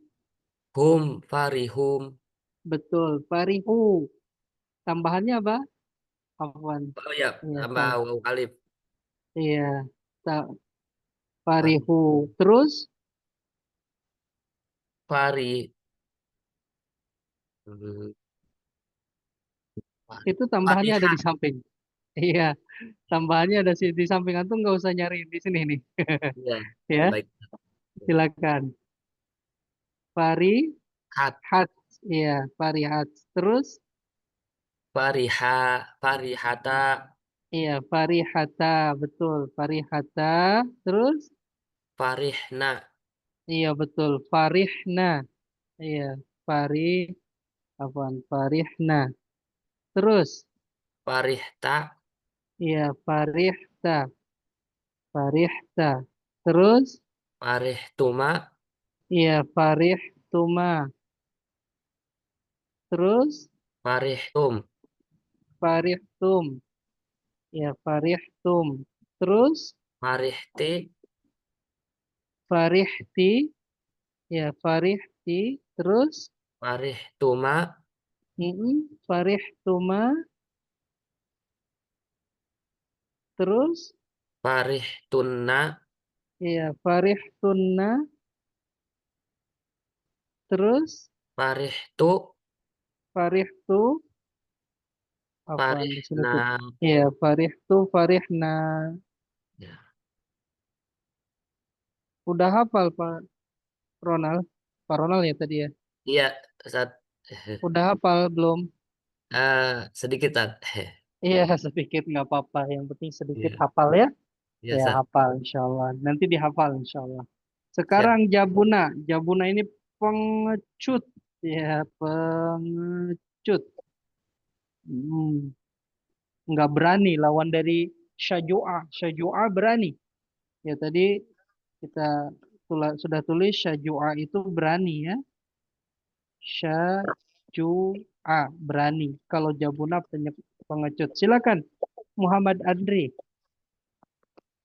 Hum farihum. Betul, farihu. Tambahannya apa? Afwan. Oh ya, Iya, tambah waw alif. iya. Farihu. Terus Fari. hmm, itu tambahannya ada Fariha. di samping. Iya, tambahannya ada di samping antum nggak usah nyari di sini nih. Iya, Ya, baik. silakan. Farihat. Hat. Iya, farihat. Terus Fariha. Farihata. iya, farihata. Betul, farihata. Terus Farihna. iya betul, farihna. Iya, farih apaan? Farihna. Terus Farihta. iya, farihta. Farihta. Terus Farihtuma. iya, farihtuma. Terus Farihtum. farihtum. Ya, farihtum. Terus Farihti. farihti. Ya, farihti. Terus Farihtuma. farihtuma. Terus, Farihtunna. iya, farihtunna. Terus, Farihtu. farihtu. Apaan di sini tuh? Farihna. Iya, farihtu, farihna. Ya. Udah hafal Pak Ronald? Pak Ronald ya tadi ya? Iya, saat Udah hafal belum? sedikit saat. Iya, sedikit nggak apa-apa. Yang penting sedikit Iya, hafal ya. iya Ya, saat. hafal insya Allah. Nanti dihafal insya Allah. Siap. Sekarang Jabuna. Jabuna ini pengecut. Ya, pengecut. Hmm, nggak berani lawan dari Syajua. Syajua berani. Ya, tadi kita sudah tulis Syajua itu berani ya. Syajua berani. Kalau Jabuna pengecut. Silakan Muhammad Andri.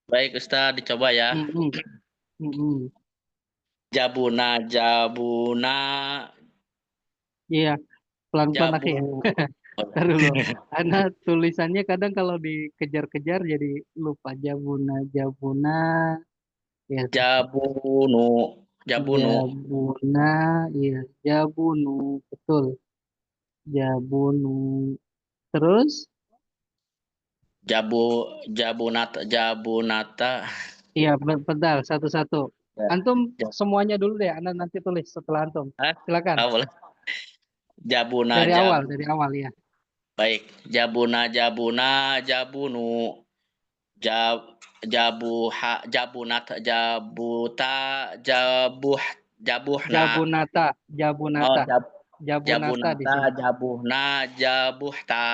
Baik Ustaz, dicoba ya. Mm-mm. Mm-mm. Jabuna, jabuna, Iya, pelan-pelan jabu. akhir. Ntar dulu. Karena tulisannya kadang kalau dikejar-kejar jadi lupa Jabuna, Jabuna. Ya, Jabunu, jabunu, Jabuna, iya, Jabunu, betul. Jabunu. Terus, jabunata, jabunata. iya, bentar, satu-satu. Ya, Antum ja- semuanya dulu deh, Anda nanti tulis setelah antum. Hah? Silakan. Ah, boleh. Jabuna, Dari awal ya. baik. Jabuna, jabuna, jabunu, jab, jabunata, jabuta, jabuhna. Jabunata, Oh, Jabunata, Jabunata di jabunata, sini. jabuhna, jabuhta,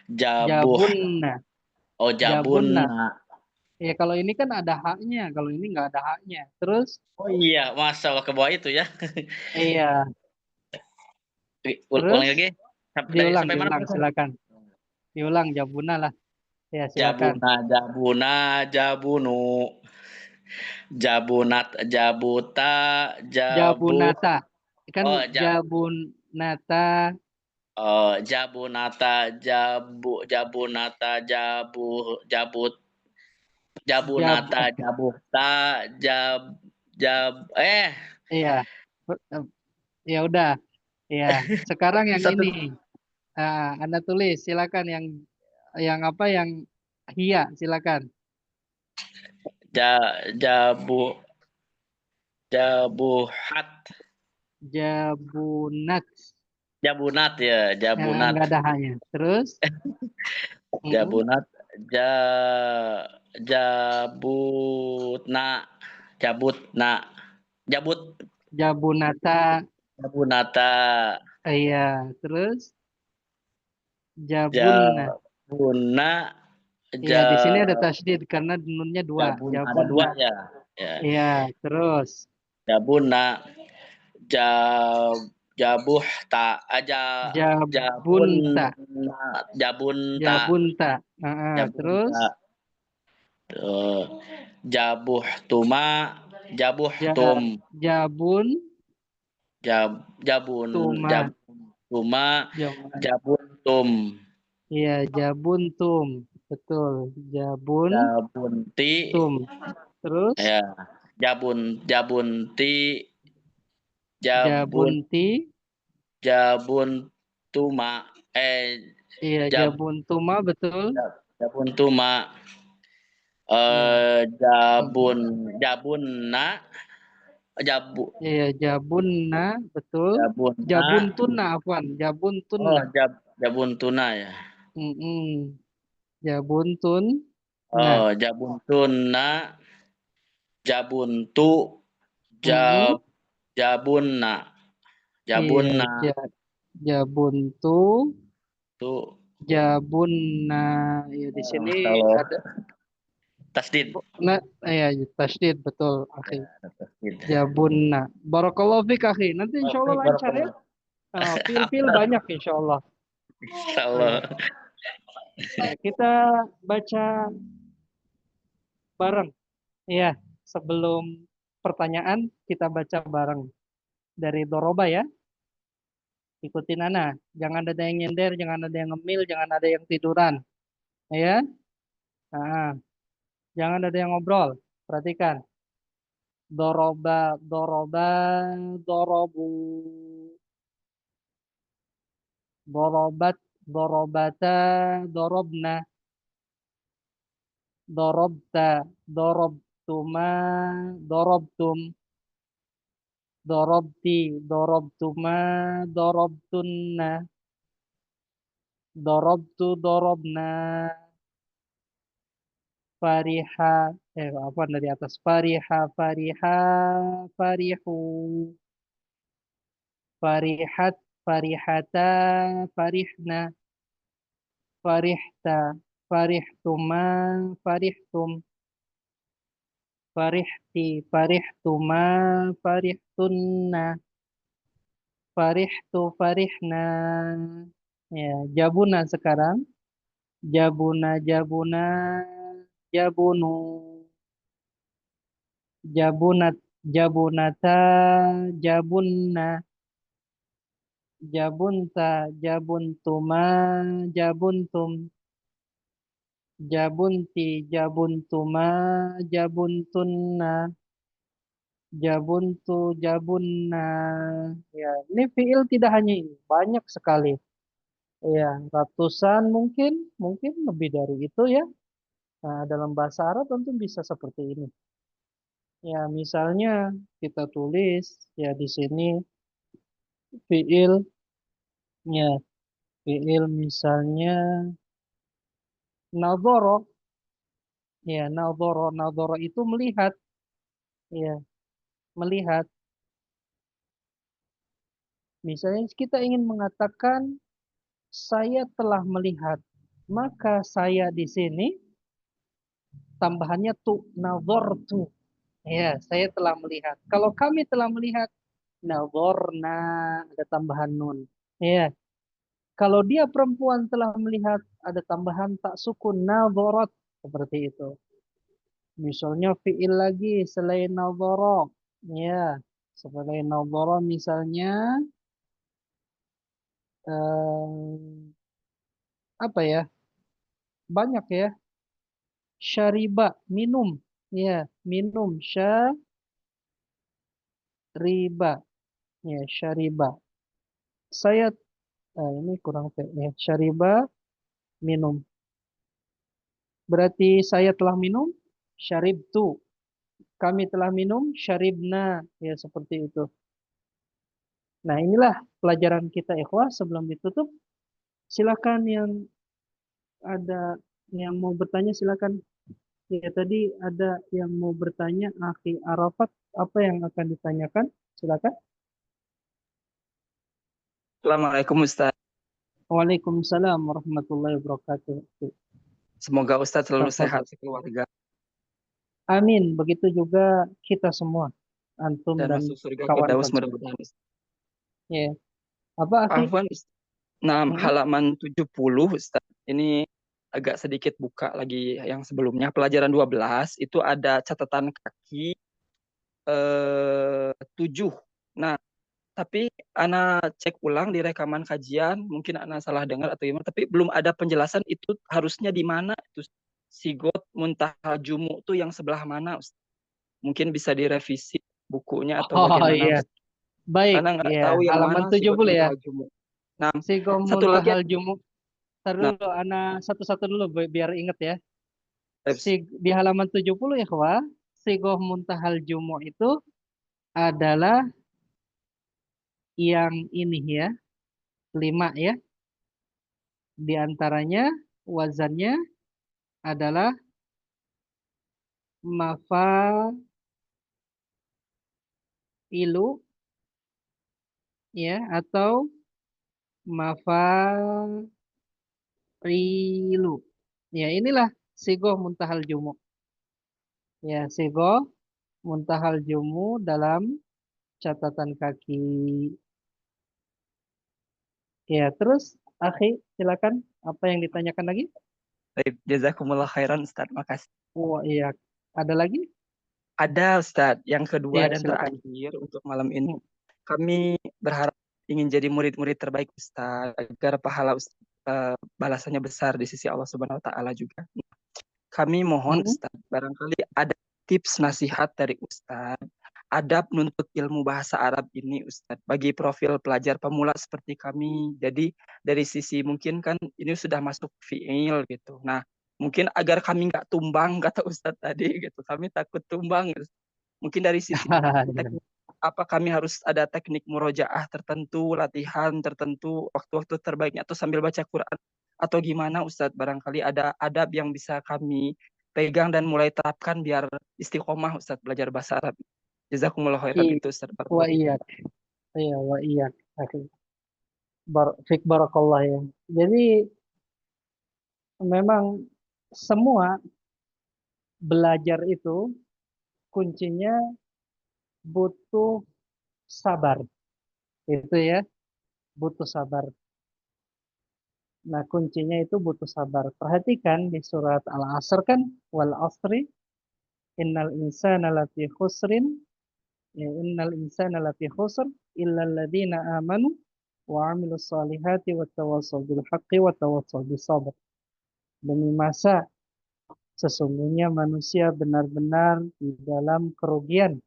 jabuh. Jabunna, Oh, Jabunna. jabunna. Ya kalau ini kan ada haknya, kalau ini nggak ada haknya. Terus, Oh iya, masalah ke bawah itu ya. iya, Ulang terus lagi. Sampai mana? diulang, silakan. Diulang Jabuna lah. Ya silakan. Jabuna, jabuna, jabunu, jabunat, jabuta, jabu. Jabunata, kan Oh, Jabunata, jabunata, jabunata, jabut, Jab, jabunata, jabuta, jab, jab. iya, ya udah, ya. Sekarang yang Satu. ini, Anda tulis, silakan yang apa yang hia, silakan. Jabu, jabuhat, Jabunat, jabunat ya, jabunat. nggak ada haknya. Terus, Jabunat, ja, jabutna, jabutna, jabut, Jabunata, jabunata, iya. Terus, Jabunna. jabuna, Iya, di sini ada tasydid karena nunnya dua. jabun, ada Jabunna. dua ya. Ya, Iya, terus jabuna, jab, jabuhta, aja, Jabunta. jabunna, jabunta, Jabunta. Terus jabunta, jabuhtuma, jabuhtum. Jabun Jabun, Tuma. jabutuma, Jam- jabuntum, Iya, Jabuntum. Betul. Jabuntum. jabunti, Terus ya, jabunti, jabun, Jabunti. jabuntuma, Iya, jab, Jabuntuma betul. jabuntuma, Hmm. jabunna, Iya, Jabunna betul. jabunna, Jabuntuna, afwan. oh, Jabuntunna. jabuntuna ya, Jabuntun. Nah, oh, jabuntunna, jabuntu, mm-mm. jabunna, Iya, jabunna Jabuntu, tuh Jabunna. Ya di sini kalau ada tasdid. nah, ya tasydid betul, akhi. Ya, tasdid. Jabunna. Barakallahu fik, akhi. Nanti insya Allah lancar ya. Fil banyak insya Allah. Insyaallah. Ya, kita baca bareng. Iya, sebelum pertanyaan kita baca bareng dari Doroba ya. Ikutin Ana. Jangan ada yang nyender, jangan ada yang ngemil, jangan ada yang tiduran. Ya. Nah, jangan ada yang ngobrol. Perhatikan. Doroba, doroba, dorobu. Dorobat, dorobata, dorobna. Dorobta, dorobtuma, dorobtum. Dorobti, dorobtuma, dorobtunna. Dorobtu, dorobna. Fariha, apa dari atas? Fariha, fariha, farihu. Farihat, farihata, farihna. Farihta, farihtuma, farihtum. Farihti, farihtuma, farihtunna. Farihtu, farihna. Ya, jabuna sekarang. Jabuna, jabuna, jabunu. Jabunat, jabunata, jabunna. Jabunta, jabuntuma, jabuntum. Jabunti, jabuntuma, jabuntunna. Jabuntu, jabunna. Ya, ini fiil tidak hanya ini, banyak sekali. Ya, ratusan mungkin lebih dari itu ya. Nah, dalam bahasa Arab tentu bisa seperti ini. Ya, misalnya kita tulis ya di sini fiil, ya, fiil misalnya nadhara. Ya, nadhara itu melihat. Ya, melihat. Misalnya kita ingin mengatakan saya telah melihat, maka saya di sini tambahannya tu, nadhartu. Ya, saya telah melihat. Kalau kami telah melihat, nadharna, ada tambahan nun. Ya, kalau dia perempuan telah melihat, ada tambahan tak sukun, nadharat, seperti itu. Misalnya fiil lagi selain nadhara. Ya, selain nadhara misalnya apa ya? Banyak ya. Syariba, minum. Ya, minum. Syariba. Ya, syariba. Saya, ini kurang ya. Syariba, minum. Berarti saya telah minum. Syaribtu. Kami telah minum. Syaribna. Ya, seperti itu. Nah, inilah pelajaran kita, ikhwah. Sebelum ditutup, silakan yang ada yang mau bertanya, silakan. Ya, tadi ada yang mau bertanya, Akhi Arafat, apa yang akan ditanyakan? Silakan. Assalamualaikum Ustaz. Waalaikumsalam warahmatullahi wabarakatuh. Semoga Ustaz selalu Tafadhol. sehat sekeluarga Amin. Begitu juga kita semua, antum dan dan masuk surga kawan-kawan Firdaus semua. mudah-mudahan. Ya. Apa, Akhi? Afwan, nah, Hmm? halaman 70 Ustaz. Ini agak sedikit buka lagi yang sebelumnya. Pelajaran 12 itu ada catatan kaki 7. Nah, tapi Ana cek ulang di rekaman kajian, mungkin Ana salah dengar atau gimana, tapi belum ada penjelasan itu harusnya di mana itu sigot muntaha jumu itu yang sebelah mana, Ustaz? Mungkin bisa direvisi bukunya atau Oh bagaimana, iya. Ustaz? Baik, Ana nggak ya. tahu yang Halaman mana sigot 70 ya. muntaha jumu. Nah, Sigo satu lagi, muntahal jumu. Ntar nah, dulu, satu-satu dulu biar inget ya. Ustaz, Di halaman 70 ya, kawan. Sigo muntahal jumu itu adalah yang ini ya. 5 ya. Di antaranya wazannya adalah mafailu ya, atau mafarilu. Ya, inilah sigoh muntahal jumu. Ya, sigoh muntahal jumu dalam catatan kaki. Ya, terus Akhi, silakan. Apa yang ditanyakan lagi? baik, jazakumullah khairan Ustaz, makasih. Oh iya, ada lagi? Ada Ustaz, yang kedua Ya, dan silakan. terakhir untuk malam ini. Kami berharap ingin jadi murid-murid terbaik Ustaz, agar pahala Ustaz, balasannya besar di sisi Allah Subhanahu wa taala juga. kami mohon Hmm? Ustadz, barangkali ada tips nasihat dari Ustadz, adab nuntut ilmu bahasa Arab ini Ustadz, bagi profil pelajar pemula seperti kami. Jadi dari sisi mungkin kan ini sudah masuk fiil gitu. Nah, mungkin agar kami nggak tumbang, kata Ustadz tadi gitu, kami takut tumbang. Mungkin dari sisi teknik, apa kami harus ada teknik murojaah tertentu, latihan tertentu, waktu-waktu terbaiknya, atau sambil baca Quran, atau gimana Ustadz? Barangkali ada adab yang bisa kami pegang dan mulai terapkan biar istiqomah Ustadz belajar bahasa Arab. Jazakumullah khairan itu Ustadz. Wa iya. Iya, wa iya. Fik barakallah ya. Jadi memang semua belajar itu kuncinya butuh sabar. Itu ya, butuh sabar. Nah, kuncinya itu butuh sabar. Perhatikan di surat Al-Asr kan, wal asri innal insana lafi khusrin, ya, innal insana lafi khusr illa alladziina amanu wa 'amilus solihati wa tawassaw bil haqqi wa tawassaw bis sabr. Demi masa sesungguhnya manusia benar-benar di dalam kerugian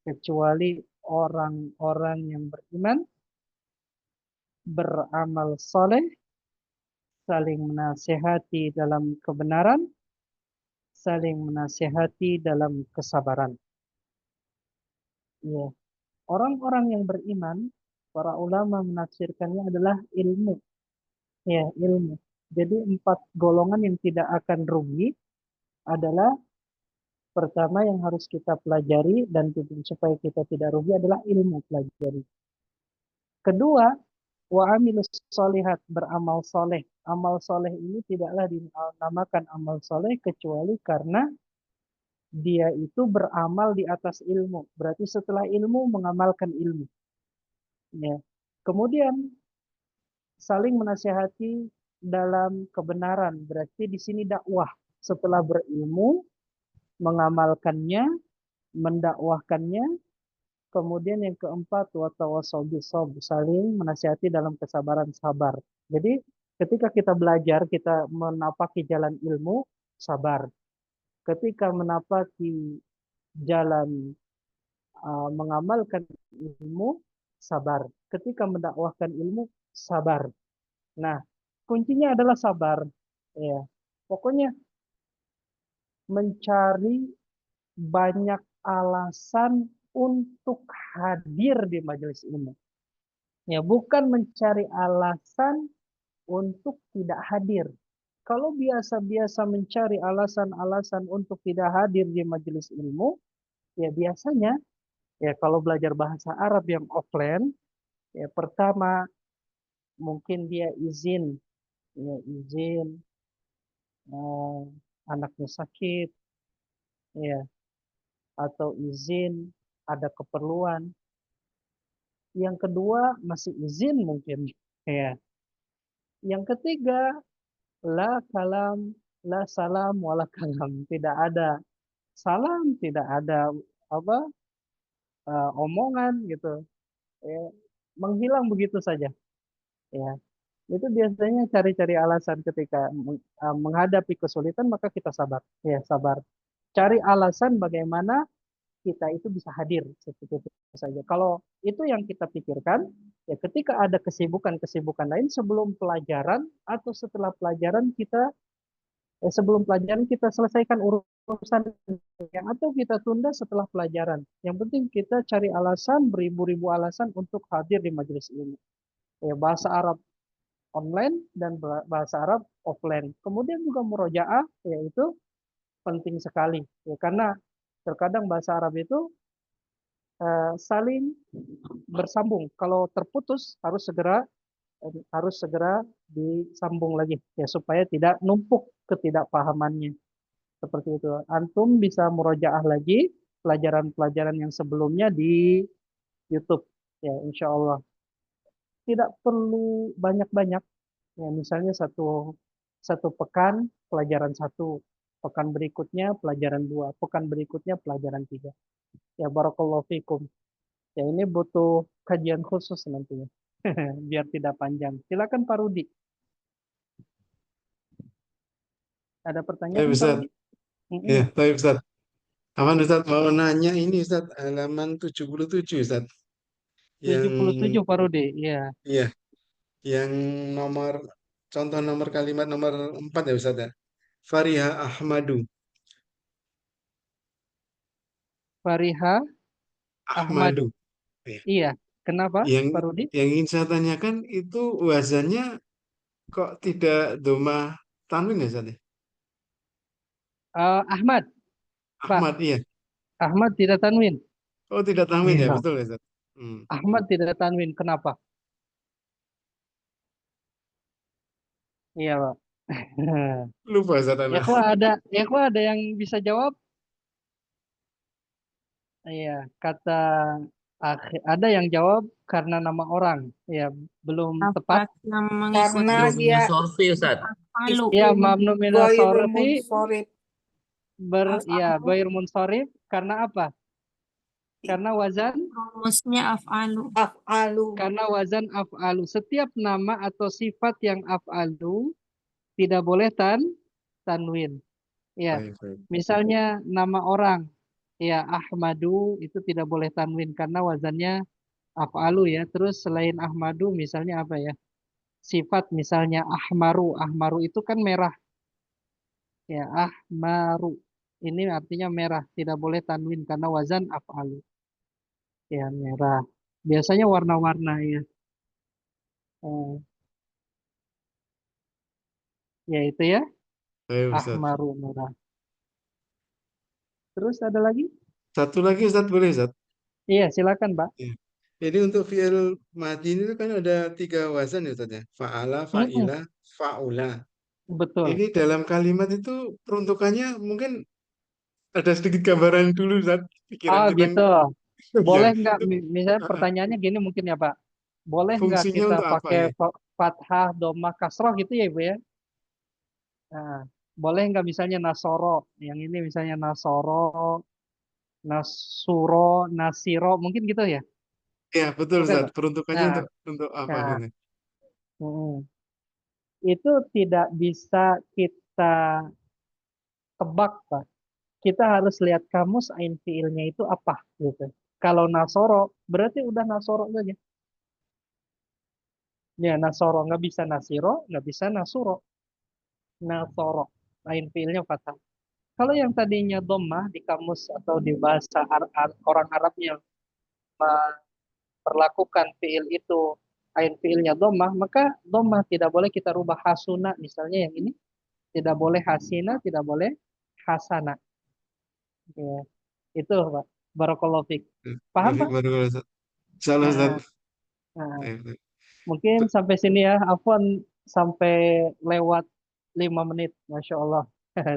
kecuali orang-orang yang beriman, beramal soleh, saling menasihati dalam kebenaran, saling menasihati dalam kesabaran. Ya, orang-orang yang beriman, para ulama menafsirkannya adalah ilmu. Ya, ilmu. Jadi 4 golongan yang tidak akan rugi adalah pertama yang harus kita pelajari dan supaya kita tidak rugi adalah ilmu pelajari. Kedua, wa amilus solihat, beramal soleh. Amal soleh ini tidaklah dinamakan amal soleh kecuali karena dia itu beramal di atas ilmu. Berarti setelah ilmu mengamalkan ilmu. Ya. Kemudian saling menasihati dalam kebenaran. Berarti di sini dakwah. Setelah berilmu, mengamalkannya, mendakwahkannya. Kemudian yang keempat, watawassaw bisabr, saling menasihati dalam kesabaran, sabar. Jadi ketika kita belajar, kita menapaki jalan ilmu, sabar. Ketika menapaki jalan mengamalkan ilmu, sabar. Ketika mendakwahkan ilmu, sabar. Nah, kuncinya adalah sabar. Ya, pokoknya mencari banyak alasan untuk hadir di majelis ilmu. Ya, bukan mencari alasan untuk tidak hadir. Kalau biasa-biasa mencari alasan-alasan untuk tidak hadir di majelis ilmu, ya biasanya ya kalau belajar bahasa Arab yang offline, ya pertama mungkin dia izin, ya izin anaknya sakit, ya atau izin ada keperluan. Yang kedua masih izin mungkin, ya. Yang ketiga la kalam, la salam, wala kalam, tidak ada salam, tidak ada apa omongan gitu, ya, menghilang begitu saja, ya. Itu biasanya cari-cari alasan ketika menghadapi kesulitan, maka kita sabar, ya sabar. Cari alasan bagaimana kita itu bisa hadir seperti itu saja. Kalau itu yang kita pikirkan, ya ketika ada kesibukan-kesibukan lain sebelum pelajaran atau setelah pelajaran kita sebelum pelajaran kita selesaikan urusan yang atau kita tunda setelah pelajaran. Yang penting kita cari alasan, beribu-ribu alasan untuk hadir di majelis ilmu. Ya, bahasa Arab online dan bahasa Arab offline. Kemudian juga murojaah, yaitu penting sekali. Ya, karena terkadang bahasa Arab itu saling bersambung. Kalau terputus harus segera disambung lagi ya supaya tidak numpuk ketidakpahamannya. Seperti itu. Antum bisa murojaah lagi pelajaran-pelajaran yang sebelumnya di YouTube ya insya Allah. Tidak perlu banyak-banyak. Ya, misalnya satu pekan pelajaran 1, pekan berikutnya pelajaran 2, pekan berikutnya pelajaran 3. Ya barakallahu fikum. Ya ini butuh kajian khusus nantinya. Biar tidak panjang. Silakan Pak Rudi. Ada Baik pertanyaan, Pak Ustaz. Rudi? Ya, baik Ustaz. Aman Ustaz, mau nanya ini Ustaz, halaman 77 Ustaz. Yang 77 Pak Rudi. Iya. iya, yang nomor contoh nomor kalimat nomor 4 ya Ustaz ya. Fariha Ahmadu. Fariha Ahmadu. Ahmadu. Ya. Iya. Kenapa, Yang Pak Rudi? yang ingin saya tanyakan itu wazannya kok tidak doma tanwin ya Ustaz ya? Ahmad, Pak. Ahmad, iya. Ahmad tidak tanwin. Oh, tidak tanwin ya, Iya. betul ya Ustaz. Ahmad tidak tanwin. Kenapa? Iya, Pak. Lupa Ustaz anak. Ikhwah ada yang bisa jawab? Iya, kata ada yang jawab karena nama orang. Ya, belum tepat. Karena Belum dia sorfi Ustaz. Ya, mamnu mina Ghairul sorfi munsharif. ghair munsharif karena apa? Karena wazan Rumusnya af'alu. Af'alu. karena wazan af'alu. Setiap nama atau sifat yang af'alu tidak boleh tanwin. Ya, Baik, baik. misalnya nama orang, ya Ahmadu itu tidak boleh tanwin karena wazannya af'alu ya. Terus selain Ahmadu misalnya apa ya? Sifat misalnya ahmaru. Ahmaru itu kan merah. Ya, ahmaru. Ini artinya merah, tidak boleh tanwin karena wazan af'alu. Ya, merah. Biasanya warna-warna ya. Ya itu ya, Baik Ustaz. ahmaru merah. Terus ada lagi? Satu lagi Ustaz, boleh Ustaz? Iya, silakan, Pak. Ya. Jadi untuk fi'il madhi ini kan ada 3 wazan ya Ustaz ya. Fa'ala, fa'ila, fa'ula. Betul. Ini dalam kalimat itu peruntukannya mungkin ada sedikit gambaran dulu Ustaz. Pikiran kita gitu. ya, Boleh nggak, itu misalnya pertanyaannya gini mungkin ya, Pak. Boleh nggak fungsinya kita untuk apa pakai ya? fathah, domah, kasroh gitu ya, Ibu ya? Nah, boleh nggak misalnya nasoro? Yang ini misalnya nasoro, nasuro, nasiro, mungkin gitu ya? Ya, betul Bukan, Ustaz. Pak? Peruntukannya Nah, untuk apa nah, ini? itu tidak bisa kita tebak, Pak. Kita harus lihat kamus ain fiilnya itu apa gitu. Kalau nasoro, berarti udah nasoro saja. Ya, nasoro nggak bisa nasiro, nggak bisa nasuro. Nasoro, ain fiilnya fathah. Kalau yang tadinya dhammah di kamus atau di bahasa orang Arab yang memperlakukan fiil itu ain fiilnya dhammah, maka dhammah tidak boleh kita rubah hasuna misalnya yang ini, tidak boleh hasina, tidak boleh hasana. Ya, itu Pak. Barakallahu fiik. Paham, Pak? Baru Ustaz. Insyaallah Ustaz. Nah, Baik, baik. mungkin sampai sini ya. Afwan sampai lewat 5 menit. Masya Allah.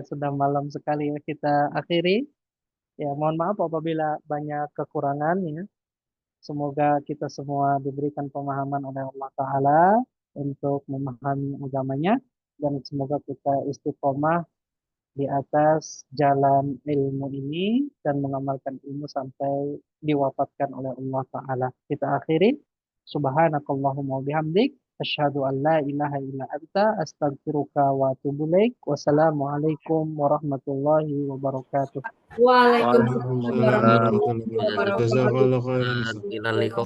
Sudah malam sekali ya. Kita akhiri. Ya, mohon maaf apabila banyak kekurangan ya. Semoga kita semua diberikan pemahaman oleh Allah Ta'ala untuk memahami agamanya. Dan semoga kita istiqomah di atas jalan ilmu ini dan mengamalkan ilmu sampai diwafatkan oleh Allah Ta'ala. Kita akhiri. Subhanakallahumma bihamdik. Asyhadu an la ilaha illa anta astaghfiruka wa atubu ilaik. Wassalamualaikum warahmatullahi wabarakatuh. Waalaikumsalam warahmatullahi Waalaikumsalam. wabarakatuh. Jazakallahu khairan Ustaz. Ila liqa.